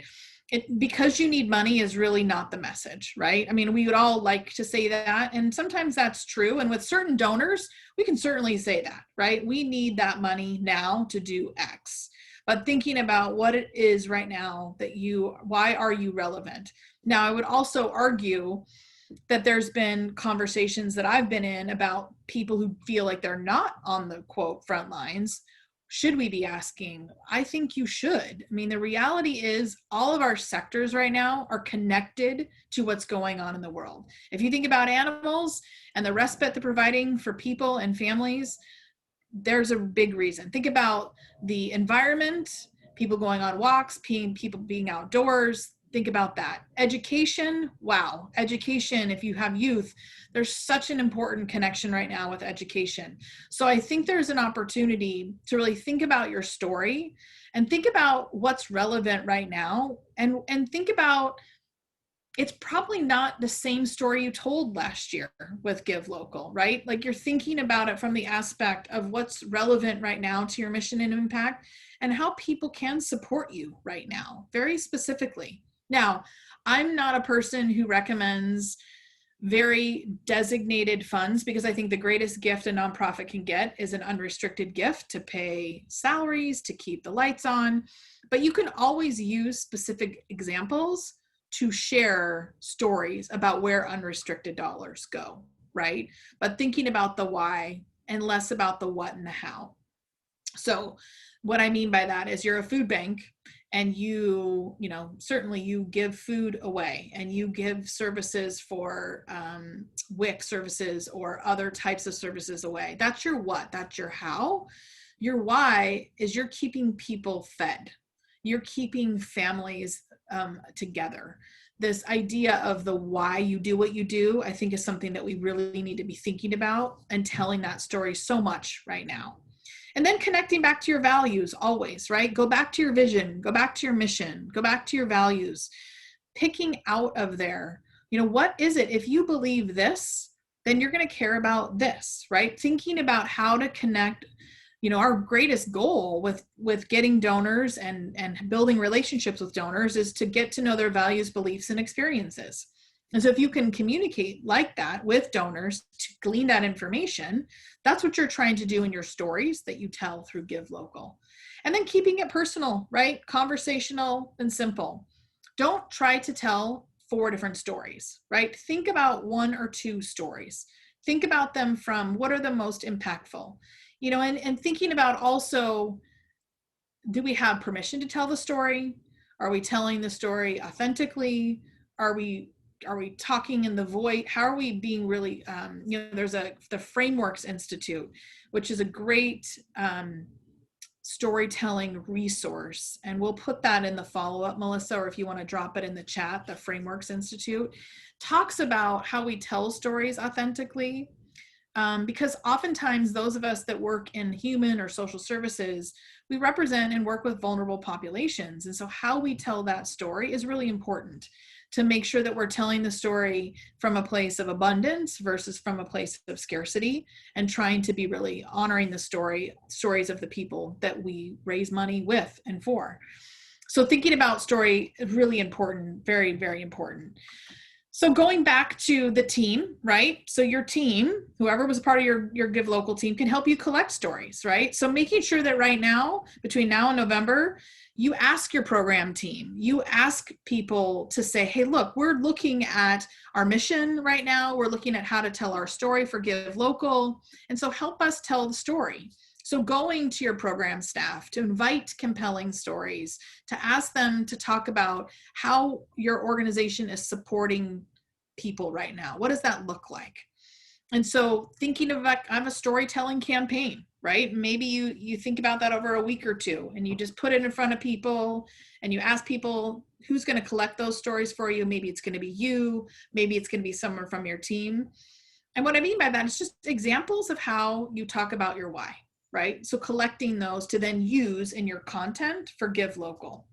Because you need money is really not the message, right? I mean, we would all like to say that, and sometimes that's true. And with certain donors, we can certainly say that, right? We need that money now to do X. But thinking about what it is right now that why are you relevant? Now, I would also argue that there's been conversations that I've been in about people who feel like they're not on the quote front lines. Should we be asking? I think you should. I mean, the reality is all of our sectors right now are connected to what's going on in the world. If you think about animals and the respite they're providing for people and families, there's a big reason. Think about the environment, people going on walks, people being outdoors. Think about that. Education, wow. Education, if you have youth, there's such an important connection right now with education. So I think there's an opportunity to really think about your story and think about what's relevant right now, and think about, it's probably not the same story you told last year with Give Local, right? Like, you're thinking about it from the aspect of what's relevant right now to your mission and impact and how people can support you right now, very specifically. Now, I'm not a person who recommends very designated funds, because I think the greatest gift a nonprofit can get is an unrestricted gift to pay salaries, to keep the lights on. But you can always use specific examples to share stories about where unrestricted dollars go, right? But thinking about the why and less about the what and the how. So what I mean by that is, you're a food bank and you know, certainly you give food away and you give services for WIC services or other types of services away. That's your what, that's your how. Your why is you're keeping people fed. You're keeping families together. This idea of the why you do what you do, I think, is something that we really need to be thinking about and telling that story so much right now. And then connecting back to your values always, right? Go back to your vision, go back to your mission, go back to your values, picking out of there, you know, what is it? If you believe this, then you're going to care about this, right? Thinking about how to connect. You know, our greatest goal with getting donors and building relationships with donors is to get to know their values, beliefs, and experiences. And so if you can communicate like that with donors to glean that information, that's what you're trying to do in your stories that you tell through Give Local. And then keeping it personal, right? Conversational and simple. Don't try to tell 4 different stories, right? Think about 1 or 2 stories. Think about them from what are the most impactful. And thinking about also, do we have permission to tell the story? Are we telling the story authentically? Are we talking in the void? How are we being really, there's the Frameworks Institute, which is a great storytelling resource. And we'll put that in the follow-up, Melissa, or if you want to drop it in the chat. The Frameworks Institute talks about how we tell stories authentically. Because oftentimes those of us that work in human or social services, we represent and work with vulnerable populations. And so how we tell that story is really important to make sure that we're telling the story from a place of abundance versus from a place of scarcity, and trying to be really honoring the stories of the people that we raise money with and for. So thinking about story is really important, very, very important. So going back to the team, right? So your team, whoever was a part of your Give Local team, can help you collect stories, right? So making sure that right now, between now and November, you ask your program team, you ask people to say, hey, look, we're looking at our mission right now. We're looking at how to tell our story for Give Local. And so help us tell the story. So going to your program staff to invite compelling stories, to ask them to talk about how your organization is supporting people right now. What does that look like? And so thinking of like, I have a storytelling campaign, right? Maybe you think about that over a week or two, and you just put it in front of people and you ask people who's going to collect those stories for you. Maybe it's going to be you, maybe it's going to be someone from your team. And what I mean by that is just examples of how you talk about your why. Right? So collecting those to then use in your content for Give Local.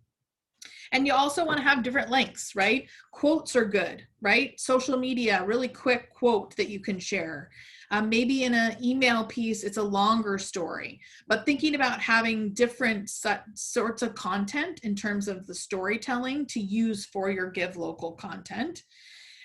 And you also want to have different links, right? Quotes are good, right? Social media, really quick quote that you can share. Maybe in an email piece, it's a longer story, but thinking about having different sorts of content in terms of the storytelling to use for your Give Local content.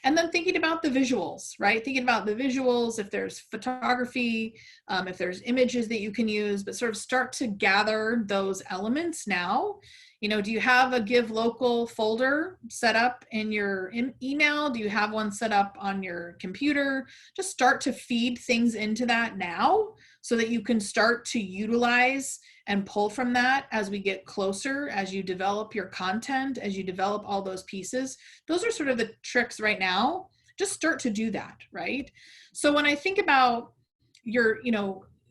And then thinking about the visuals, right? Thinking about the visuals, if there's photography, if there's images that you can use, but sort of start to gather those elements now. Do you have a Give Local folder set up in your email? Do you have one set up on your computer? Just start to feed things into that now so that you can start to utilize and pull from that as we get closer, as you develop your content, as you develop all those pieces. Those are sort of the tricks right now. Just start to do that, right? So when I think about your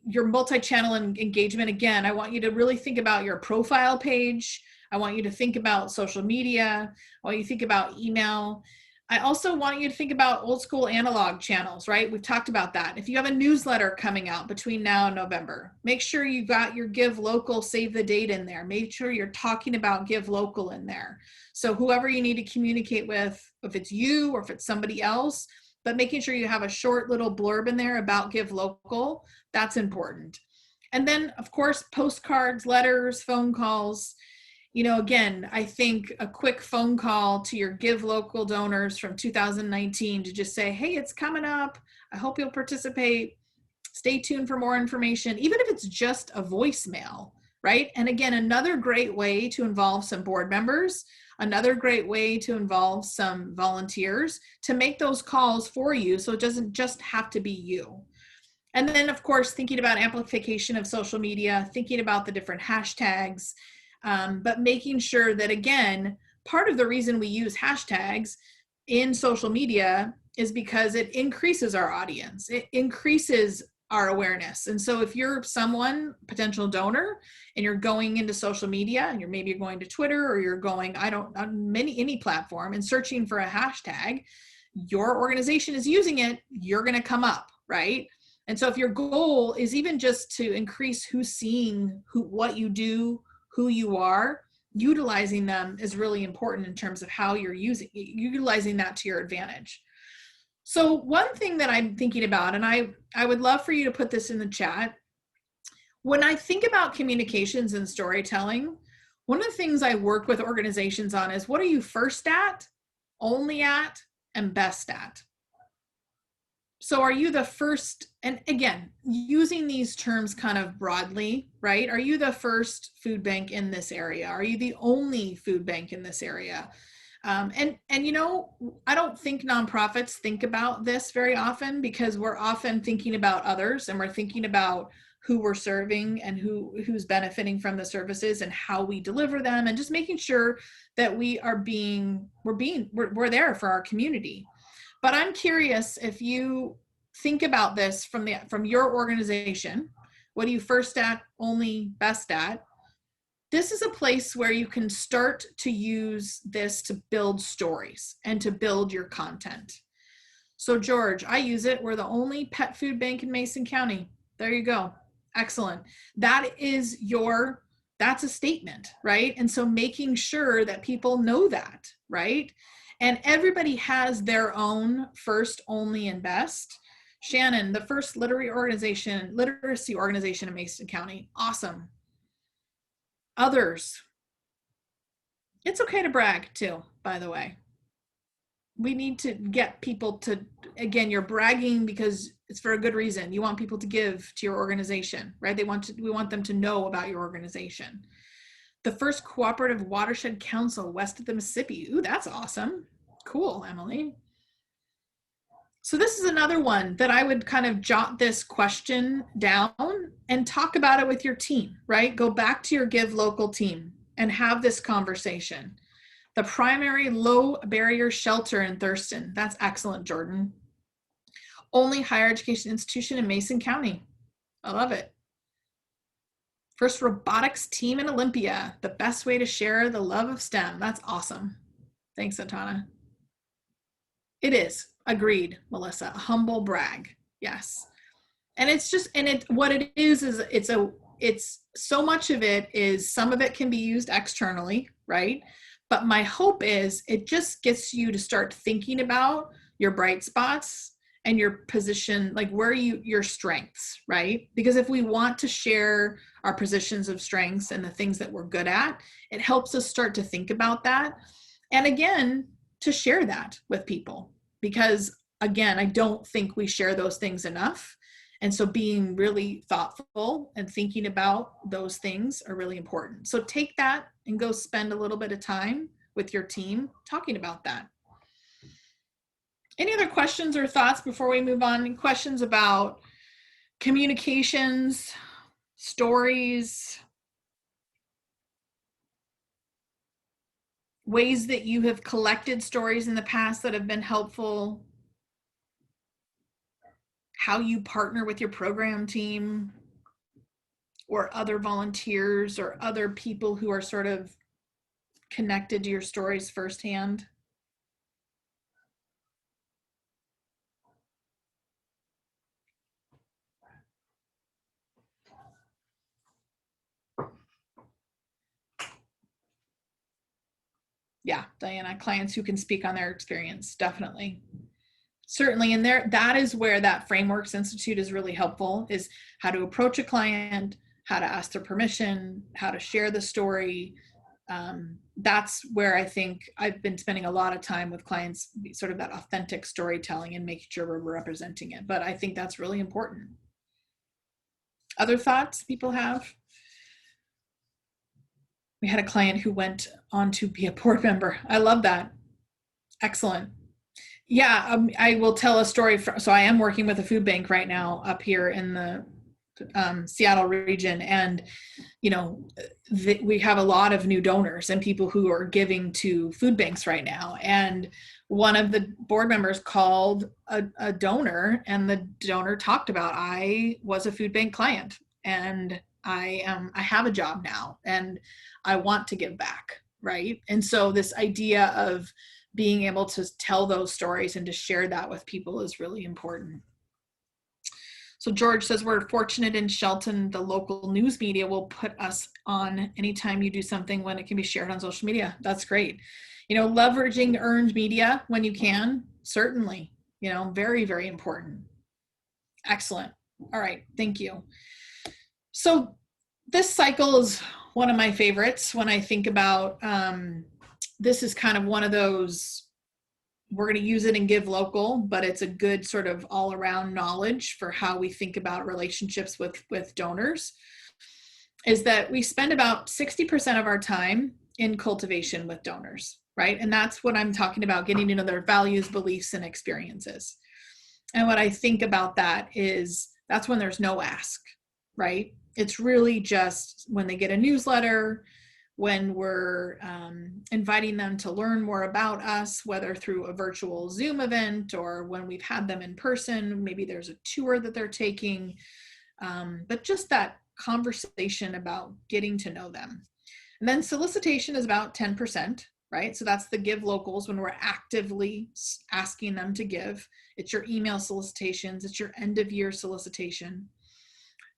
multi-channel engagement, again, I want you to really think about your profile page. I want you to think about social media. I want you to think about email. I also want you to think about old school analog channels, right? We've talked about that. If you have a newsletter coming out between now and November, make sure you got your Give Local save the date in there. Make sure you're talking about Give Local in there. So whoever you need to communicate with, if it's you or if it's somebody else, but making sure you have a short little blurb in there about Give Local, that's important. And then of course, postcards, letters, phone calls. Again, I think a quick phone call to your Give Local donors from 2019 to just say, hey, it's coming up. I hope you'll participate. Stay tuned for more information, even if it's just a voicemail, right? And again, another great way to involve some board members, another great way to involve some volunteers to make those calls for you so it doesn't just have to be you. And then, of course, thinking about amplification of social media, thinking about the different hashtags, but making sure that, again, part of the reason we use hashtags in social media is because it increases our audience. It increases our awareness. And so if you're someone, potential donor, and you're going into social media and maybe you're going to Twitter or you're going, on any platform and searching for a hashtag, your organization is using it, you're going to come up, right? And so if your goal is even just to increase who's seeing what you do, who you are, utilizing them is really important in terms of how you're utilizing that to your advantage. So one thing that I'm thinking about, and I would love for you to put this in the chat, when I think about communications and storytelling, one of the things I work with organizations on is, what are you first at, only at, and best at? So are you the first, and again, using these terms kind of broadly, right? Are you the first food bank in this area? Are you the only food bank in this area? And I don't think nonprofits think about this very often, because we're often thinking about others and we're thinking about who we're serving and who's benefiting from the services and how we deliver them, and just making sure that we're there for our community. But I'm curious, if you think about this from your organization, what are you first at, only, best at? This is a place where you can start to use this to build stories and to build your content. So George, I use it. We're the only pet food bank in Mason County. There you go. Excellent. That's a statement, right? And so making sure that people know that, right? And everybody has their own first, only, and best. Shannon, the first literacy organization in Mason County. Awesome. Others. It's okay to brag too, by the way. We need to get people to, again, you're bragging because it's for a good reason. You want people to give to your organization, right? We want them to know about your organization. The first cooperative watershed council west of the Mississippi. Ooh, that's awesome. Cool, Emily. So this is another one that I would kind of jot this question down and talk about it with your team, right? Go back to your Give Local team and have this conversation. The primary low barrier shelter in Thurston. That's excellent, Jordan. Only higher education institution in Mason County. I love it. First robotics team in Olympia. The best way to share the love of STEM. That's awesome. Thanks, Atana. It is. Agreed, Melissa. A humble brag. Yes. And it's just, what it is it's so much of it is, some of it can be used externally, right? But my hope is it just gets you to start thinking about your bright spots and your position, like where your strengths, right? Because if we want to share our positions of strengths and the things that we're good at, it helps us start to think about that. And again, to share that with people. Because again, I don't think we share those things enough. And so being really thoughtful and thinking about those things are really important. So take that and go spend a little bit of time with your team talking about that. Any other questions or thoughts before we move on? Any questions about communications, stories, ways that you have collected stories in the past that have been helpful, how you partner with your program team or other volunteers or other people who are sort of connected to your stories firsthand? Yeah, Diana, clients who can speak on their experience, definitely. Certainly, and that is where that Frameworks Institute is really helpful, is how to approach a client, how to ask their permission, how to share the story. That's where I think I've been spending a lot of time with clients, sort of that authentic storytelling and making sure we're representing it. But I think that's really important. Other thoughts people have? We had a client who went on to be a board member. I love that. Excellent. Yeah, I will tell a story. So I am working with a food bank right now up here in the Seattle region, and we have a lot of new donors and people who are giving to food banks right now. And one of the board members called a donor, and the donor talked about, I was a food bank client, and I have a job now, and I want to give back, right? And so this idea of being able to tell those stories and to share that with people is really important. So George says, we're fortunate in Shelton, the local news media will put us on anytime you do something when it can be shared on social media. That's great. Leveraging earned media when you can, certainly, very, very important. Excellent. All right, thank you. So this cycle is one of my favorites when I think about, this is kind of one of those, we're going to use it and give local, but it's a good sort of all around knowledge for how we think about relationships with donors, is that we spend about 60% of our time in cultivation with donors, right? And that's what I'm talking about, getting to know their values, beliefs, and experiences. And what I think about that is that's when there's no ask, right? It's really just when they get a newsletter, when we're inviting them to learn more about us, whether through a virtual Zoom event or when we've had them in person, maybe there's a tour that they're taking, but just that conversation about getting to know them. And then solicitation is about 10%, right? So that's the give locals when we're actively asking them to give. It's your email solicitations, it's your end of year solicitation.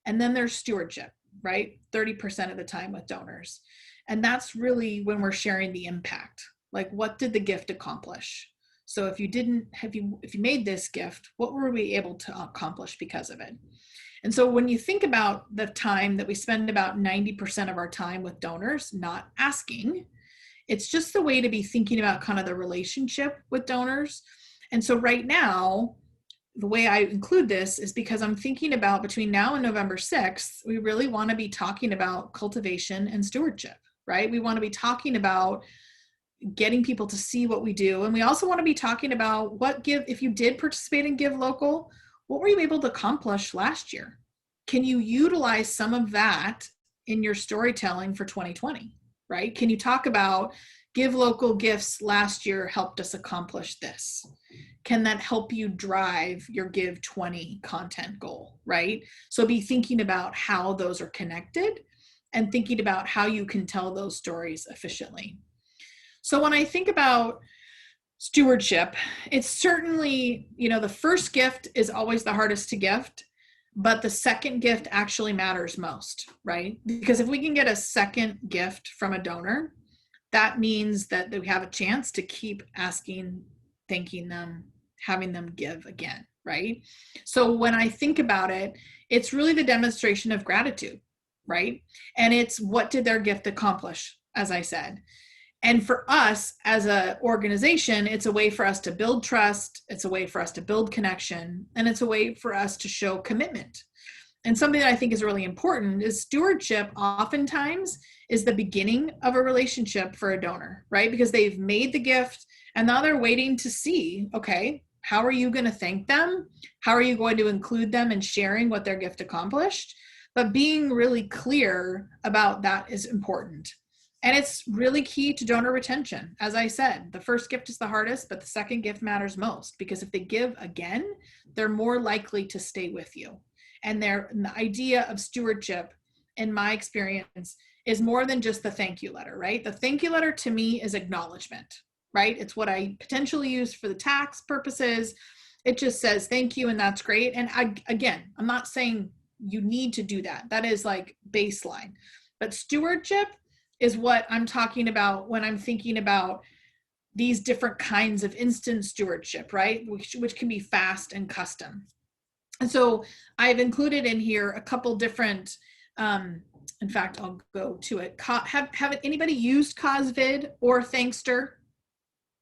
And then there's stewardship, right? 30% of the time with donors. And that's really when we're sharing the impact. Like, what did the gift accomplish? So if you made this gift, what were we able to accomplish because of it? And so when you think about the time that we spend about 90% of our time with donors not asking, it's just the way to be thinking about kind of the relationship with donors. And so right now, the way I include this is because I'm thinking about between now and November 6th, we really want to be talking about cultivation and stewardship, right? We want to be talking about getting people to see what we do. And we also want to be talking about if you did participate in Give Local, what were you able to accomplish last year? Can you utilize some of that in your storytelling for 2020, right? Can you talk about Give Local gifts last year helped us accomplish this? Can that help you drive your Give 20 content goal, right? So be thinking about how those are connected and thinking about how you can tell those stories efficiently. So when I think about stewardship, it's certainly, the first gift is always the hardest to gift, but the second gift actually matters most, right? Because if we can get a second gift from a donor, that means that we have a chance to keep asking, thanking them, having them give again, right? So when I think about it, it's really the demonstration of gratitude, right? And it's what did their gift accomplish, as I said. And for us as an organization, it's a way for us to build trust. It's a way for us to build connection. And it's a way for us to show commitment. And something that I think is really important is stewardship oftentimes is the beginning of a relationship for a donor, right? Because they've made the gift and now they're waiting to see, okay, how are you going to thank them? How are you going to include them in sharing what their gift accomplished? But being really clear about that is important. And it's really key to donor retention. As I said, the first gift is the hardest, but the second gift matters most because if they give again, they're more likely to stay with you. And the idea of stewardship, in my experience, is more than just the thank you letter, right? The thank you letter to me is acknowledgement, right? It's what I potentially use for the tax purposes. It just says thank you, and that's great. And I'm not saying you need to do that. That is like baseline. But stewardship is what I'm talking about when I'm thinking about these different kinds of instant stewardship, right? Which can be fast and custom. And so I've included in here a couple different, in fact, I'll go to it. Have anybody used CosVid or Thankster?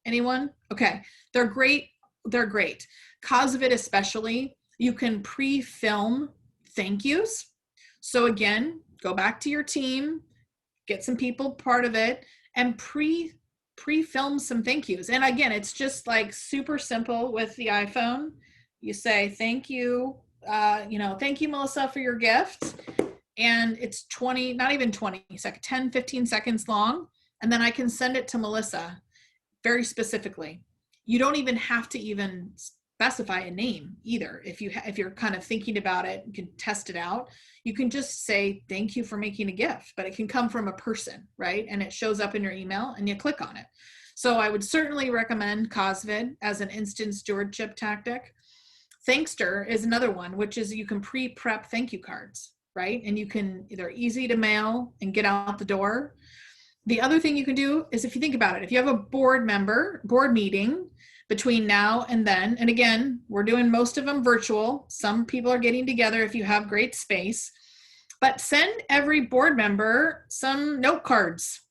Anyone? Okay, they're great. They're great. CosVid especially, you can pre-film thank yous. So again, go back to your team, get some people part of it, and pre-film some thank yous. And again, it's just like super simple with the iPhone. You say, thank you, thank you, Melissa, for your gift. And it's 20, not even 20 seconds, 10, 15 seconds long. And then I can send it to Melissa very specifically. You don't even have to even specify a name either. If you're kind of thinking about it, you can test it out. You can just say, thank you for making a gift, but it can come from a person, right? And it shows up in your email and you click on it. So I would certainly recommend CosVid as an instant stewardship tactic. Thankster is another one, which is you can pre-prep thank you cards, right? And they're easy to mail and get out the door. The other thing you can do is if you think about it, if you have a board meeting between now and then, and again, we're doing most of them virtual. Some people are getting together if you have great space, but send every board member some note cards.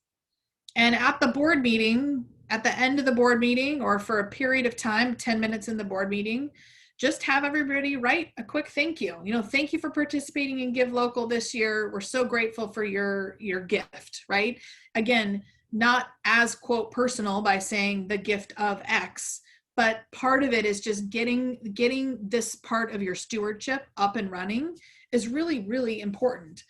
And at the board meeting, at the end of the board meeting, or for a period of time, 10 minutes in the board meeting, just have everybody write a quick thank you. Thank you for participating in Give Local this year. We're so grateful for your gift, right? Again, not as quote personal by saying the gift of X, but part of it is just getting this part of your stewardship up and running is really, really important.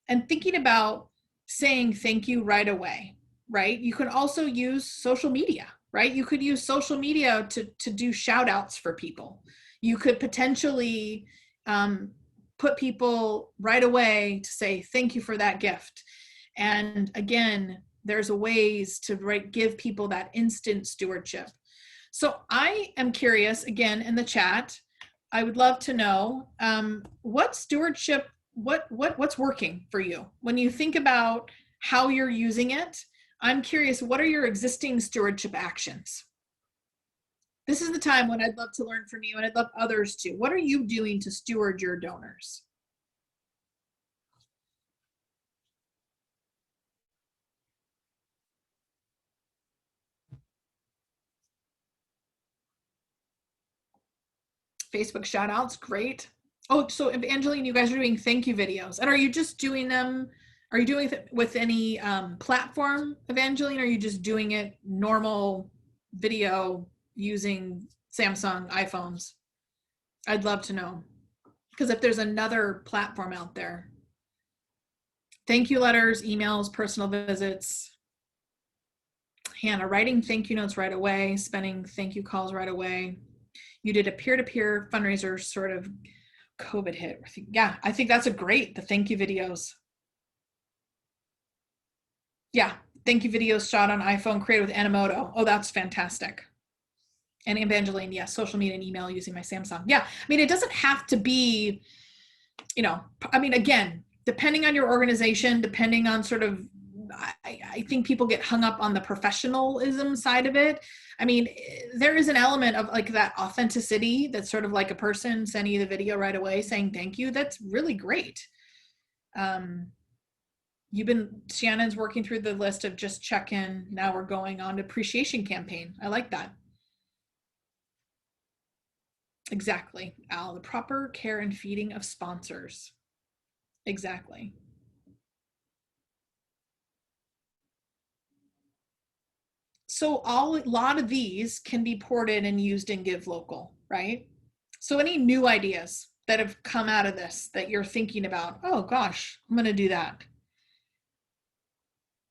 And thinking about saying thank you right away, right? You can also use social media, right? You could use social media to do shout outs for people. You could potentially put people right away to say thank you for that gift. And again, there's ways to give people that instant stewardship. So I am curious, again, in the chat, I would love to know what stewardship, what's working for you when you think about how you're using it. I'm curious, what are your existing stewardship actions? This is the time when I'd love to learn from you, and I'd love others too. What are you doing to steward your donors? Facebook shout outs, great. Oh, so Evangeline, you guys are doing thank you videos. And are you just doing them, are you doing it with any platform, Evangeline? Or are you just doing it normal video using Samsung iPhones? I'd love to know. Because if there's another platform out there. Thank you letters, emails, personal visits. Hannah, writing thank you notes right away, spending thank you calls right away. You did a peer-to-peer fundraiser sort of COVID hit. Yeah, I think that's the thank you videos. Yeah, thank you videos shot on iPhone, created with Animoto. Oh, that's fantastic. And Evangeline, yes, social media and email using my Samsung. Yeah, I mean, it doesn't have to be, I mean, again, depending on your organization, depending on sort of, I think people get hung up on the professionalism side of it. I mean, there is an element of like that authenticity that's sort of like a person sending you the video right away saying thank you. That's really great. Shannon's working through the list of just check in. Now we're going on to appreciation campaign. I like that. Exactly, Al, the proper care and feeding of sponsors. Exactly. So a lot of these can be ported and used in Give Local, right? So any new ideas that have come out of this that you're thinking about, oh gosh, I'm going to do that.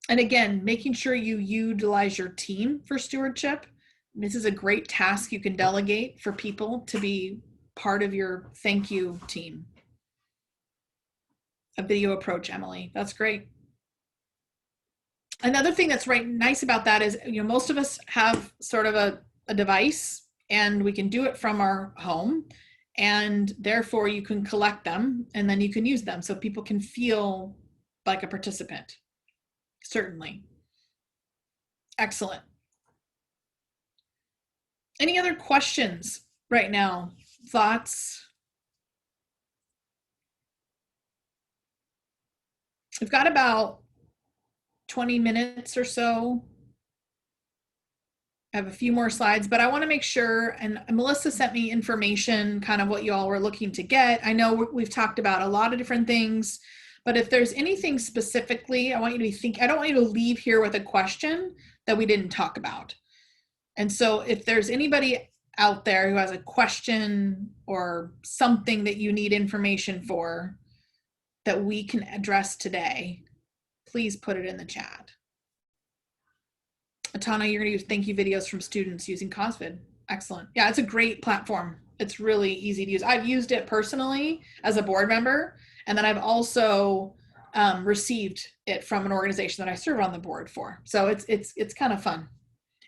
And again, making sure you utilize your team for stewardship. This is a great task you can delegate for people to be part of your thank you team. A video approach, Emily. That's great. Another thing that's nice about that is, most of us have sort of a device and we can do it from our home, and therefore you can collect them and then you can use them so people can feel like a participant. Certainly. Excellent. Any other questions right now? Thoughts? We've got about 20 minutes or so. I have a few more slides, but I want to make sure, and Melissa sent me information, kind of what you all were looking to get. I know we've talked about a lot of different things, but if there's anything specifically, I want you to be thinking, I don't want you to leave here with a question that we didn't talk about. And so if there's anybody out there who has a question or something that you need information for that we can address today, please put it in the chat. Atana, you're going to use thank you videos from students using CosVid. Excellent. Yeah, it's a great platform. It's really easy to use. I've used it personally as a board member, and then I've also received it from an organization that I serve on the board for. So it's kind of fun.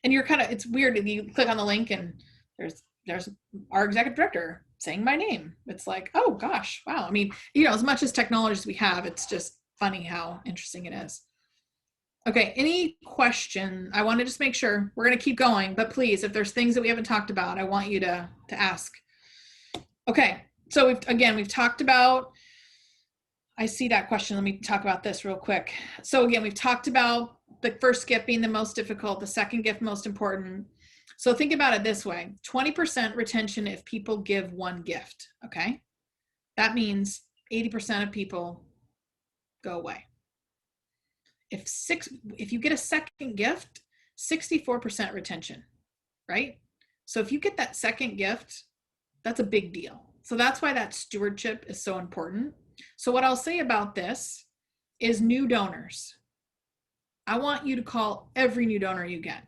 And it's weird if you click on the link and there's our executive director saying my name. It's like, oh gosh, wow. I mean, as much as technology as we have, it's just funny how interesting it is. Okay, any question? I want to just make sure we're going to keep going, but please, if there's things that we haven't talked about, I want you to ask. Okay, so we've talked about, I see that question. Let me talk about this real quick. So again, we've talked about the first gift being the most difficult, the second gift most important. So think about it this way, 20% retention if people give one gift, okay? That means 80% of people go away. If you get a second gift, 64% retention, right? So if you get that second gift, that's a big deal. So that's why that stewardship is so important. So what I'll say about this is new donors. I want you to call every new donor you get.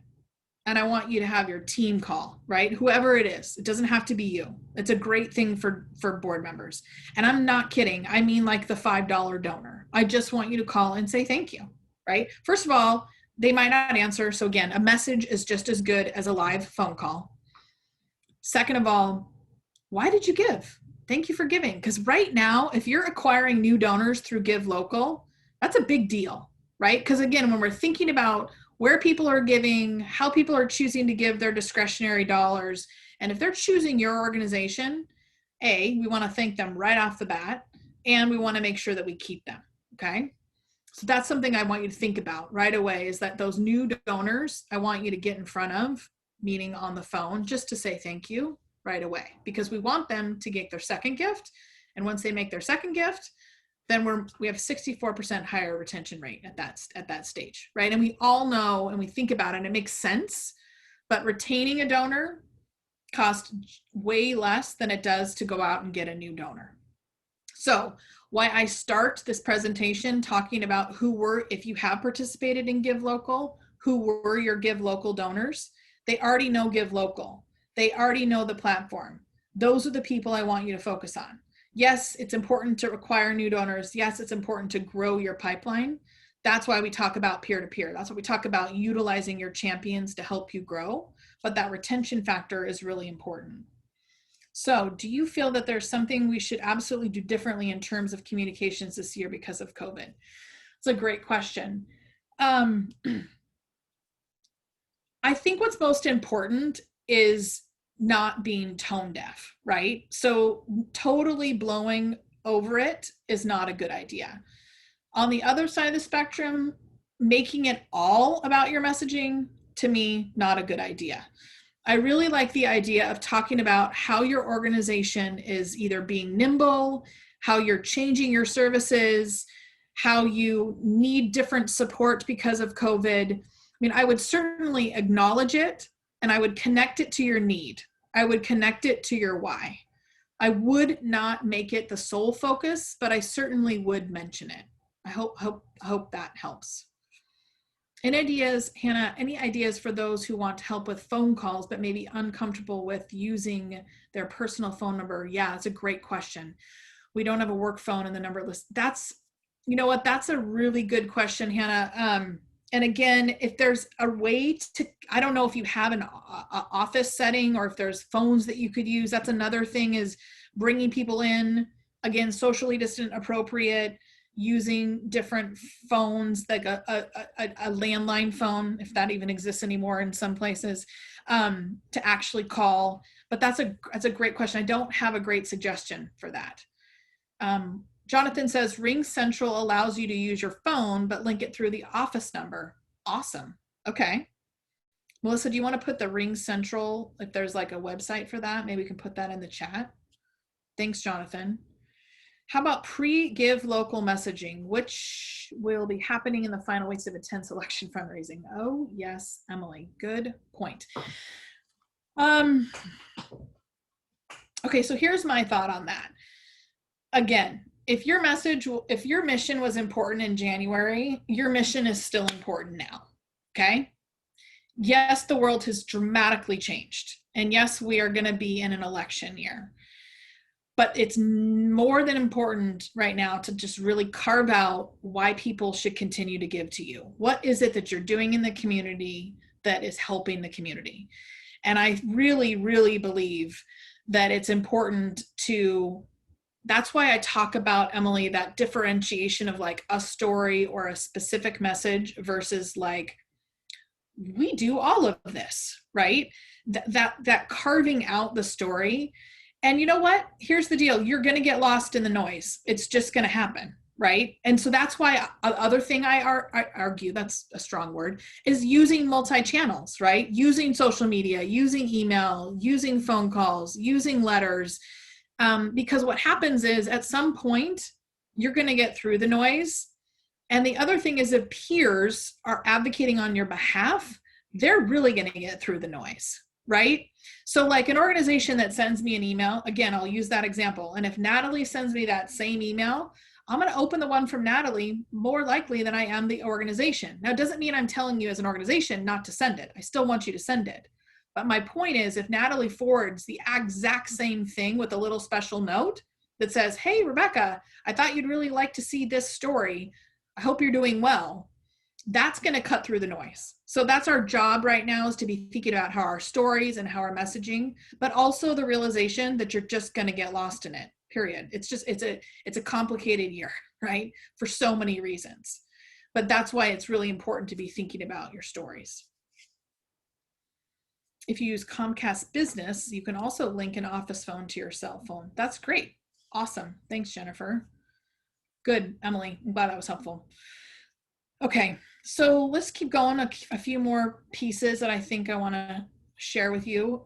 And I want you to have your team call, right? Whoever it is. It doesn't have to be you. It's a great thing for board members. And I'm not kidding. I mean like the $5 donor. I just want you to call and say thank you, right? First of all, they might not answer. So again, a message is just as good as a live phone call. Second of all, why did you give? Thank you for giving. Because right now, if you're acquiring new donors through Give Local, that's a big deal, right? Because again, when we're thinking about where people are giving, how people are choosing to give their discretionary dollars, and if they're choosing your organization, we want to thank them right off the bat, and we want to make sure that we keep them, okay? So that's something I want you to think about right away, is that those new donors, I want you to get in front of, meaning on the phone, just to say thank you right away, because we want them to get their second gift. And once they make their second gift, then we have 64% higher retention rate at that stage, right? And we all know, and we think about it, and it makes sense, but retaining a donor costs way less than it does to go out and get a new donor. So why I start this presentation talking about if you have participated in Give Local, who were your Give Local donors? They already know Give Local. They already know the platform. Those are the people I want you to focus on. Yes, it's important to acquire new donors. Yes, it's important to grow your pipeline. That's why we talk about peer-to-peer. That's what we talk about, utilizing your champions to help you grow. But that retention factor is really important. So do you feel that there's something we should absolutely do differently in terms of communications this year because of COVID? It's a great question. I think what's most important is not being tone deaf, right? So totally blowing over it is not a good idea. On the other side of the spectrum, making it all about your messaging, to me, not a good idea. I really like the idea of talking about how your organization is either being nimble, how you're changing your services, how you need different support because of COVID. I mean, I would certainly acknowledge it, and I would connect it to your need. I would connect it to your why. I would not make it the sole focus, but I certainly would mention it. I hope that helps. Any ideas, Hannah, any ideas for those who want help with phone calls, but maybe uncomfortable with using their personal phone number? Yeah, it's a great question. We don't have a work phone in the number list. You know what? That's a really good question, Hannah. And again, if there's a way to, I don't know if you have an office setting or if there's phones that you could use. That's another thing, is bringing people in, again, socially distant, appropriate, using different phones, like a landline phone, if that even exists anymore in some places, to actually call. But that's a great question. I don't have a great suggestion for that. Jonathan says Ring Central allows you to use your phone, but link it through the office number. Awesome. Okay. Melissa, do you want to put the Ring Central, if there's like a website for that, maybe we can put that in the chat. Thanks, Jonathan. How about pre-Give Local messaging, which will be happening in the final weeks of intense election fundraising? Oh, yes, Emily, good point. Okay, so here's my thought on that. Again, if your mission was important in January, your mission is still important now, okay? Yes, the world has dramatically changed. And yes, we are gonna be in an election year. But it's more than important right now to just really carve out why people should continue to give to you. What is it that you're doing in the community that is helping the community? And I really, really believe that it's important to, that's why I talk about, Emily, that differentiation of like a story or a specific message versus like, we do all of this, right? That carving out the story. And you know what? Here's the deal. You're going to get lost in the noise. It's just going to happen, right? And so that's why other thing I argue, that's a strong word, is using multi-channels, right? Using social media, using email, using phone calls, using letters. Because what happens is at some point, you're going to get through the noise. And the other thing is, if peers are advocating on your behalf, they're really going to get through the noise, right? So like an organization that sends me an email, again, I'll use that example. And if Natalie sends me that same email, I'm going to open the one from Natalie more likely than I am the organization. Now, it doesn't mean I'm telling you as an organization not to send it. I still want you to send it. But my point is, if Natalie forwards the exact same thing with a little special note that says, hey, Rebecca, I thought you'd really like to see this story. I hope you're doing well. That's going to cut through the noise. So that's our job right now, is to be thinking about how our stories and how our messaging, but also the realization that you're just going to get lost in it, period. It's a complicated year, right? For so many reasons. But that's why it's really important to be thinking about your stories. If you use Comcast Business, you can also link an office phone to your cell phone. That's great. Awesome. Thanks, Jennifer. Good, Emily. I'm glad that was helpful. Okay, so let's keep going. A few more pieces that I think I want to share with you.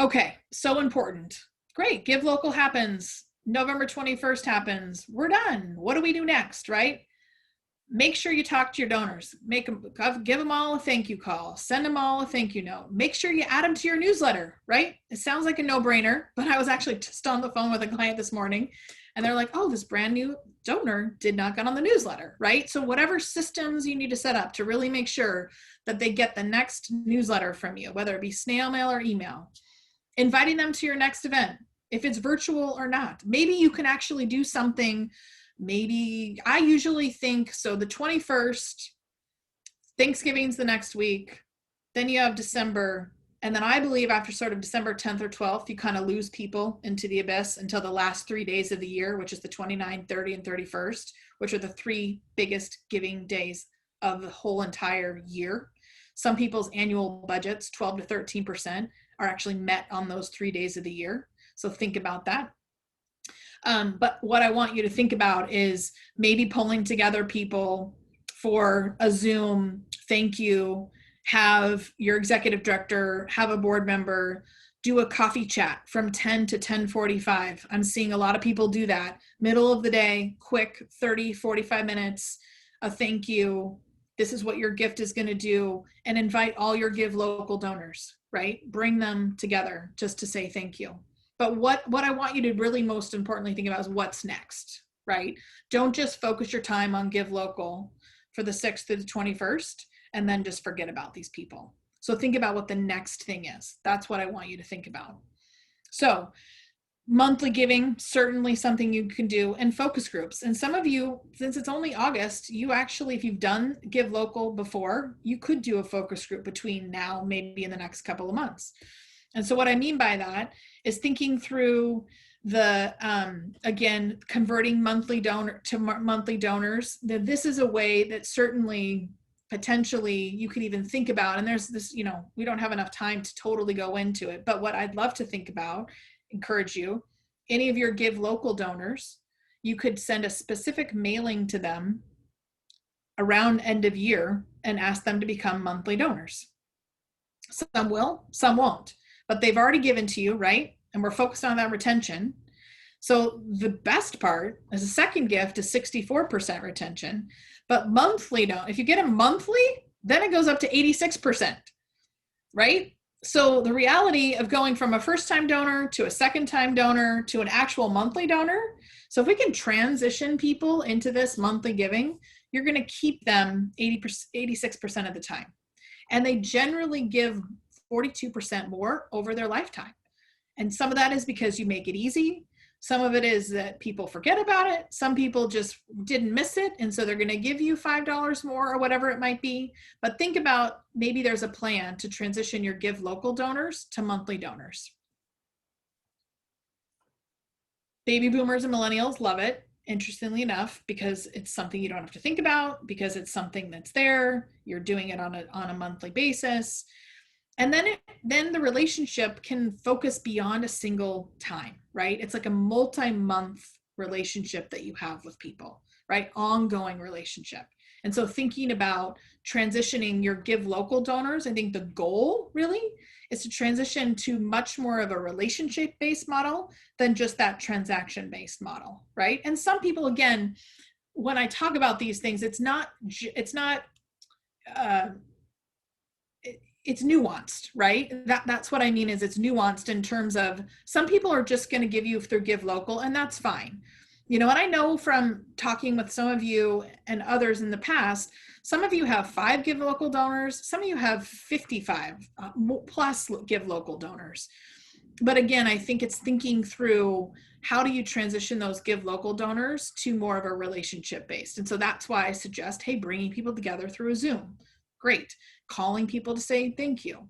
Okay, so important. Great, Give Local happens. November 21st happens. We're done. What do we do next, right? Make sure you talk to your donors. Give them all a thank you call. Send them all a thank you note. Make sure you add them to your newsletter, right? It sounds like a no-brainer, but I was actually just on the phone with a client this morning, and they're like, oh, this brand new donor did not get on the newsletter, right? So whatever systems you need to set up to really make sure that they get the next newsletter from you, whether it be snail mail or email, inviting them to your next event, if it's virtual or not. Maybe you can actually do something. Maybe I usually think, so the 21st, Thanksgiving's the next week, then you have December, and then I believe after sort of December 10th or 12th, you kind of lose people into the abyss until the last 3 days of the year, which is the 29th, 30th, and 31st, which are the 3 biggest giving days of the whole entire year. Some people's annual budgets, 12 to 13%, are actually met on those 3 days of the year. So think about that. But what I want you to think about is maybe pulling together people for a Zoom thank you, have your executive director, have a board member, do a coffee chat from 10 to 10:45. I'm seeing a lot of people do that. Middle of the day, quick 30, 45 minutes, a thank you. This is what your gift is going to do, and invite all your Give Local donors, right? Bring them together just to say thank you. But what I want you to really most importantly think about is what's next, right? Don't just focus your time on Give Local for the 6th through the 21st and then just forget about these people. So think about what the next thing is. That's what I want you to think about. So monthly giving, certainly something you can do, and focus groups. And some of you, since it's only August, you actually, if you've done Give Local before, you could do a focus group between now, maybe in the next couple of months. And so what I mean by that is thinking through the, again, converting monthly donor to monthly donors, that this is a way that certainly potentially you could even think about. And there's this, we don't have enough time to totally go into it, but what I'd love to think about, encourage you, any of your Give Local donors, you could send a specific mailing to them around end of year and ask them to become monthly donors. Some will, some won't. But they've already given to you, right? And we're focused on that retention. So the best part is the second gift is 64% retention, but monthly, if you get them monthly, then it goes up to 86%, right? So the reality of going from a first-time donor to a second-time donor to an actual monthly donor. So if we can transition people into this monthly giving, you're going to keep them 86% of the time. And they generally give 42% more over their lifetime. And some of that is because you make it easy. Some of it is that people forget about it. Some people just didn't miss it, and so they're going to give you $5 more or whatever it might be. But think about, maybe there's a plan to transition your Give Local donors to monthly donors. Baby boomers and millennials love it, interestingly enough, because it's something you don't have to think about, because it's something that's there. You're doing it on a monthly basis. And then the relationship can focus beyond a single time, right? It's like a multi-month relationship that you have with people, right? Ongoing relationship. And so thinking about transitioning your Give Local donors, I think the goal really is to transition to much more of a relationship-based model than just that transaction-based model, right? And some people, again, when I talk about these things, it's nuanced, right? That's what I mean, is it's nuanced in terms of some people are just going to give you through Give Local, and that's fine. You know, and I know from talking with some of you and others in the past, some of you have 5 Give Local donors, some of you have 55 plus Give Local donors. But again, I think it's thinking through how do you transition those Give Local donors to more of a relationship based. And so that's why I suggest, hey, bringing people together through a Zoom. Great. Calling people to say thank you,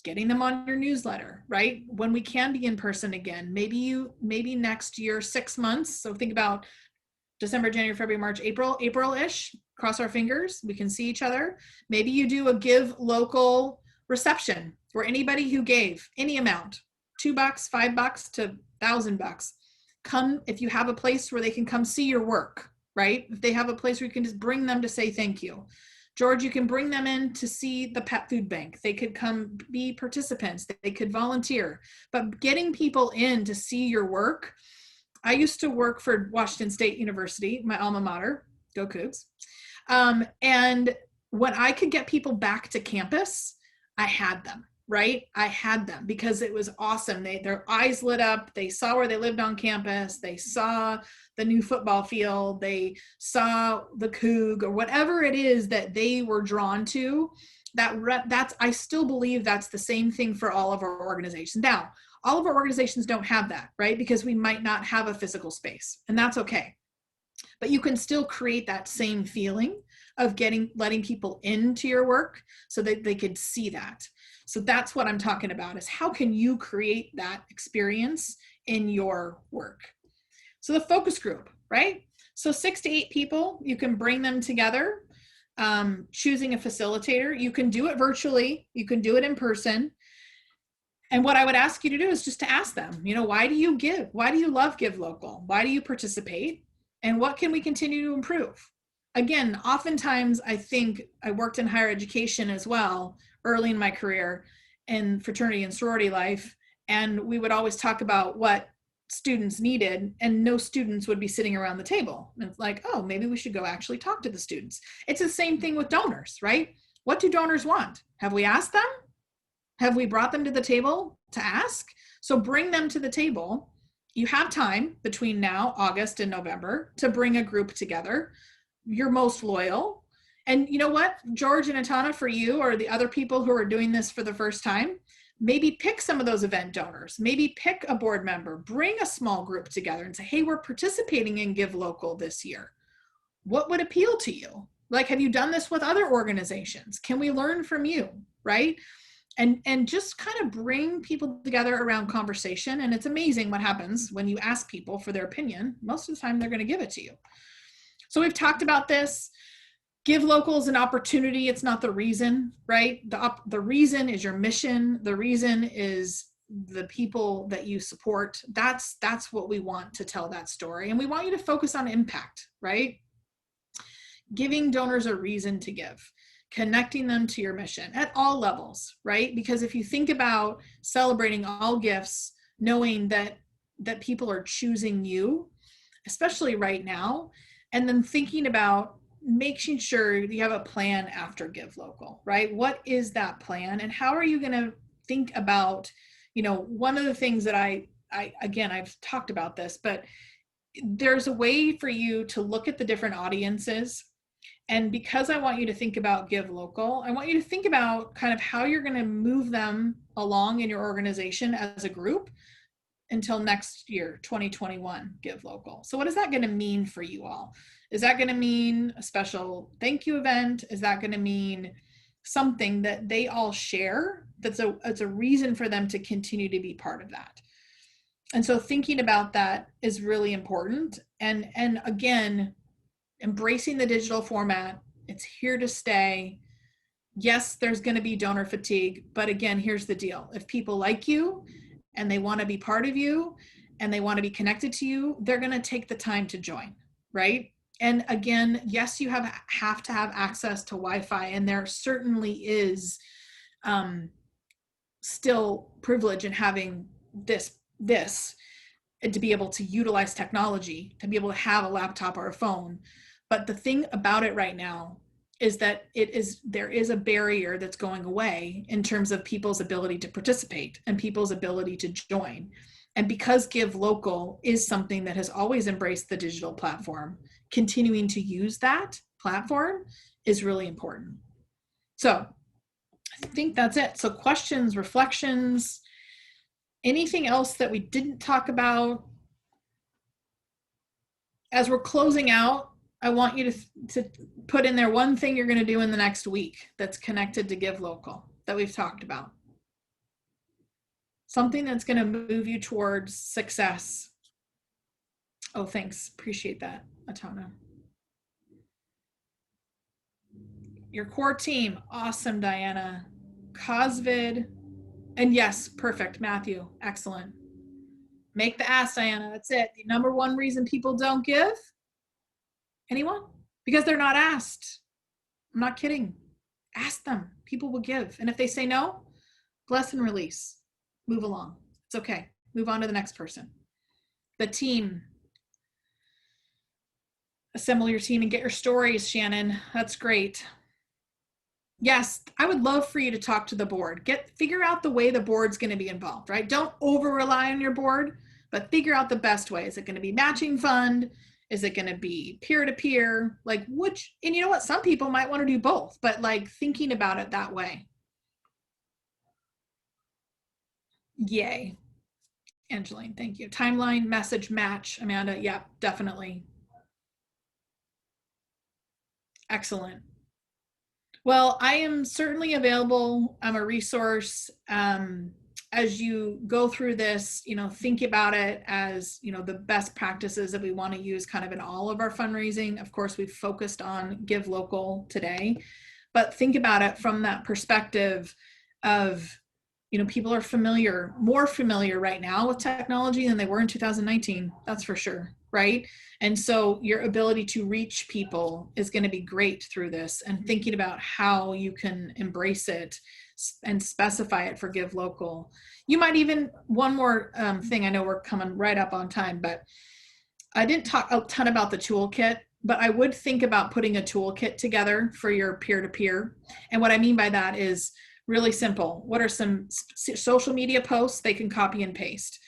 getting them on your newsletter, right? When we can be in person again, maybe next year, 6 months. So think about December, January, February, March, April-ish, cross our fingers, we can see each other. Maybe you do a Give Local reception where anybody who gave any amount, $2, $5 to $1,000, come, if you have a place where they can come see your work, right? If they have a place where you can just bring them to say thank you. George, you can bring them in to see the pet food bank. They could come be participants. They could volunteer. But getting people in to see your work. I used to work for Washington State University, my alma mater, go Cougs. And when I could get people back to campus, I had them, right? I had them because it was awesome. Their eyes lit up. They saw where they lived on campus. They saw the new football field. They saw the Coug or whatever it is that they were drawn to. I still believe that's the same thing for all of our organizations. Now, all of our organizations don't have that, right? Because we might not have a physical space, and that's okay. But you can still create that same feeling of letting people into your work so that they could see that. So that's what I'm talking about, is how can you create that experience in your work? So the focus group, right? So 6 to 8 people, you can bring them together, choosing a facilitator. You can do it virtually, you can do it in person. And what I would ask you to do is just to ask them, you know, why do you give? Why do you love Give Local? Why do you participate? And what can we continue to improve? Again, oftentimes I think I worked in higher education as well, early in my career in fraternity and sorority life. And we would always talk about what students needed, and no students would be sitting around the table. And it's like, oh, maybe we should go actually talk to the students. It's the same thing with donors, right? What do donors want? Have we asked them? Have we brought them to the table to ask? So bring them to the table. You have time between now, August and November, to bring a group together. You're most loyal. And you know what, George and Atana, for you or the other people who are doing this for the first time, maybe pick some of those event donors, maybe pick a board member, bring a small group together and say, hey, we're participating in Give Local this year. What would appeal to you? Like, have you done this with other organizations? Can we learn from you, right? And just kind of bring people together around conversation. And it's amazing what happens when you ask people for their opinion. Most of the time, they're going to give it to you. So we've talked about this. Give Local is an opportunity. It's not the reason, right? The reason is your mission. The reason is the people that you support. That's what we want to tell that story. And we want you to focus on impact, right? Giving donors a reason to give. Connecting them to your mission at all levels, right? Because if you think about celebrating all gifts, knowing that people are choosing you, especially right now, and then thinking about making sure you have a plan after Give Local, right? What is that plan, and how are you going to think about, you know, one of the things that I've talked about this, but there's a way for you to look at the different audiences. And because I want you to think about Give Local, I want you to think about kind of how you're going to move them along in your organization as a group until next year, 2021 Give Local. So what is that going to mean for you all? Is that going to mean a special thank you event? Is that going to mean something that they all share? It's a reason for them to continue to be part of that. And so thinking about that is really important. And again, embracing the digital format. It's here to stay. Yes, there's going to be donor fatigue, but again, here's the deal. If people like you and they want to be part of you and they want to be connected to you, they're going to take the time to join, right? And again, yes, you have to have access to Wi-Fi, and there certainly is still privilege in having this and to be able to utilize technology, to be able to have a laptop or a phone. But the thing about it right now is that there is a barrier that's going away in terms of people's ability to participate and people's ability to join. And because Give Local is something that has always embraced the digital platform, continuing to use that platform is really important. So I think that's it. So questions, reflections, anything else that we didn't talk about? As we're closing out, I want you to put in there one thing you're going to do in the next week that's connected to Give Local that we've talked about. Something that's going to move you towards success. Oh, thanks. Appreciate that, Atana. Your core team. Awesome, Diana. Cosvid. And yes, perfect, Matthew. Excellent. Make the ask, Diana. That's it. The number one reason people don't give? Anyone? Because they're not asked. I'm not kidding. Ask them. People will give. And if they say no, bless and release. Move along. It's okay. Move on to the next person. The team. Assemble your team and get your stories, Shannon. That's great. Yes, I would love for you to talk to the board. Figure out the way the board's going to be involved, right? Don't over rely on your board, but figure out the best way. Is it going to be matching fund? Is it going to be peer-to-peer? Like which, and you know what? Some people might want to do both, but like thinking about it that way. Yay. Angeline, thank you. Timeline, message, match. Amanda, yeah, definitely. Excellent. Well, I am certainly available. I'm a resource. As you go through this, think about it as, the best practices that we want to use kind of in all of our fundraising. Of course, we've focused on Give Local today, but think about it from that perspective of, people are more familiar right now with technology than they were in 2019. That's for sure. Right. And so your ability to reach people is going to be great through this, and thinking about how you can embrace it and specify it for Give Local. You might even, one more thing, I know we're coming right up on time, but I didn't talk a ton about the toolkit, but I would think about putting a toolkit together for your peer-to-peer. And what I mean by that is really simple. What are some social media posts they can copy and paste?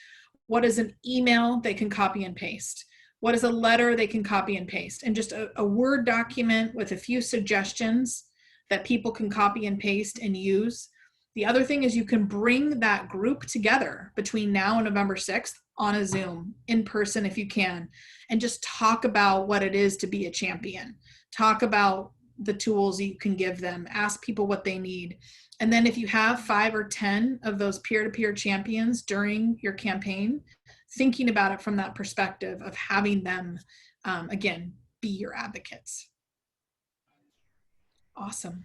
What is an email they can copy and paste? What is a letter they can copy and paste? And just a Word document with a few suggestions that people can copy and paste and use. The other thing is you can bring that group together between now and November 6th on a Zoom, in person if you can, and just talk about what it is to be a champion. Talk about the tools you can give them. Ask people what they need. And then if you have 5 or 10 of those peer-to-peer champions during your campaign, thinking about it from that perspective of having them, again, be your advocates. Awesome.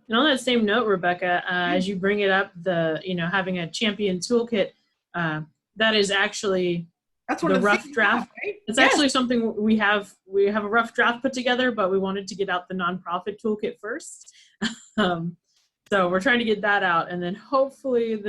And on that same note, Rebecca, as you bring it up, having a champion toolkit, that is actually the rough draft. Right? It's actually something we have a rough draft put together, but we wanted to get out the nonprofit toolkit first. So we're trying to get that out, and then hopefully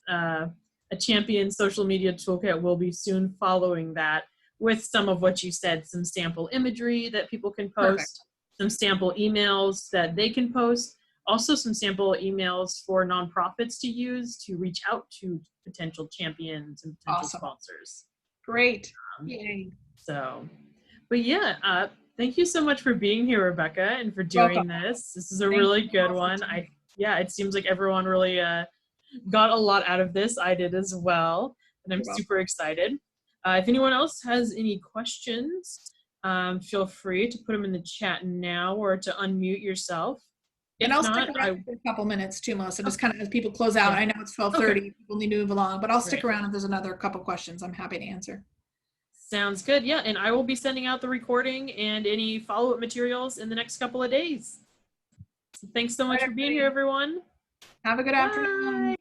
a champion social media toolkit will be soon following that, with some of what you said, some sample imagery that people can post. Perfect. Some sample emails that they can post, also some sample emails for nonprofits to use to reach out to potential champions and potential sponsors. Great. Yay. But yeah, thank you so much for being here, Rebecca, and for doing this. This is a really good one. It seems like everyone really got a lot out of this. I did as well, and I'm super excited. If anyone else has any questions, feel free to put them in the chat now or to unmute yourself. And I'll stick around for a couple minutes too, Melissa, just kind of as people close out. I know it's 12:30, people need to move along, but I'll stick around if there's another couple questions. I'm happy to answer. Sounds good. Yeah, and I will be sending out the recording and any follow-up materials in the next couple of days. So thanks so much for being here, everyone. Have a good afternoon.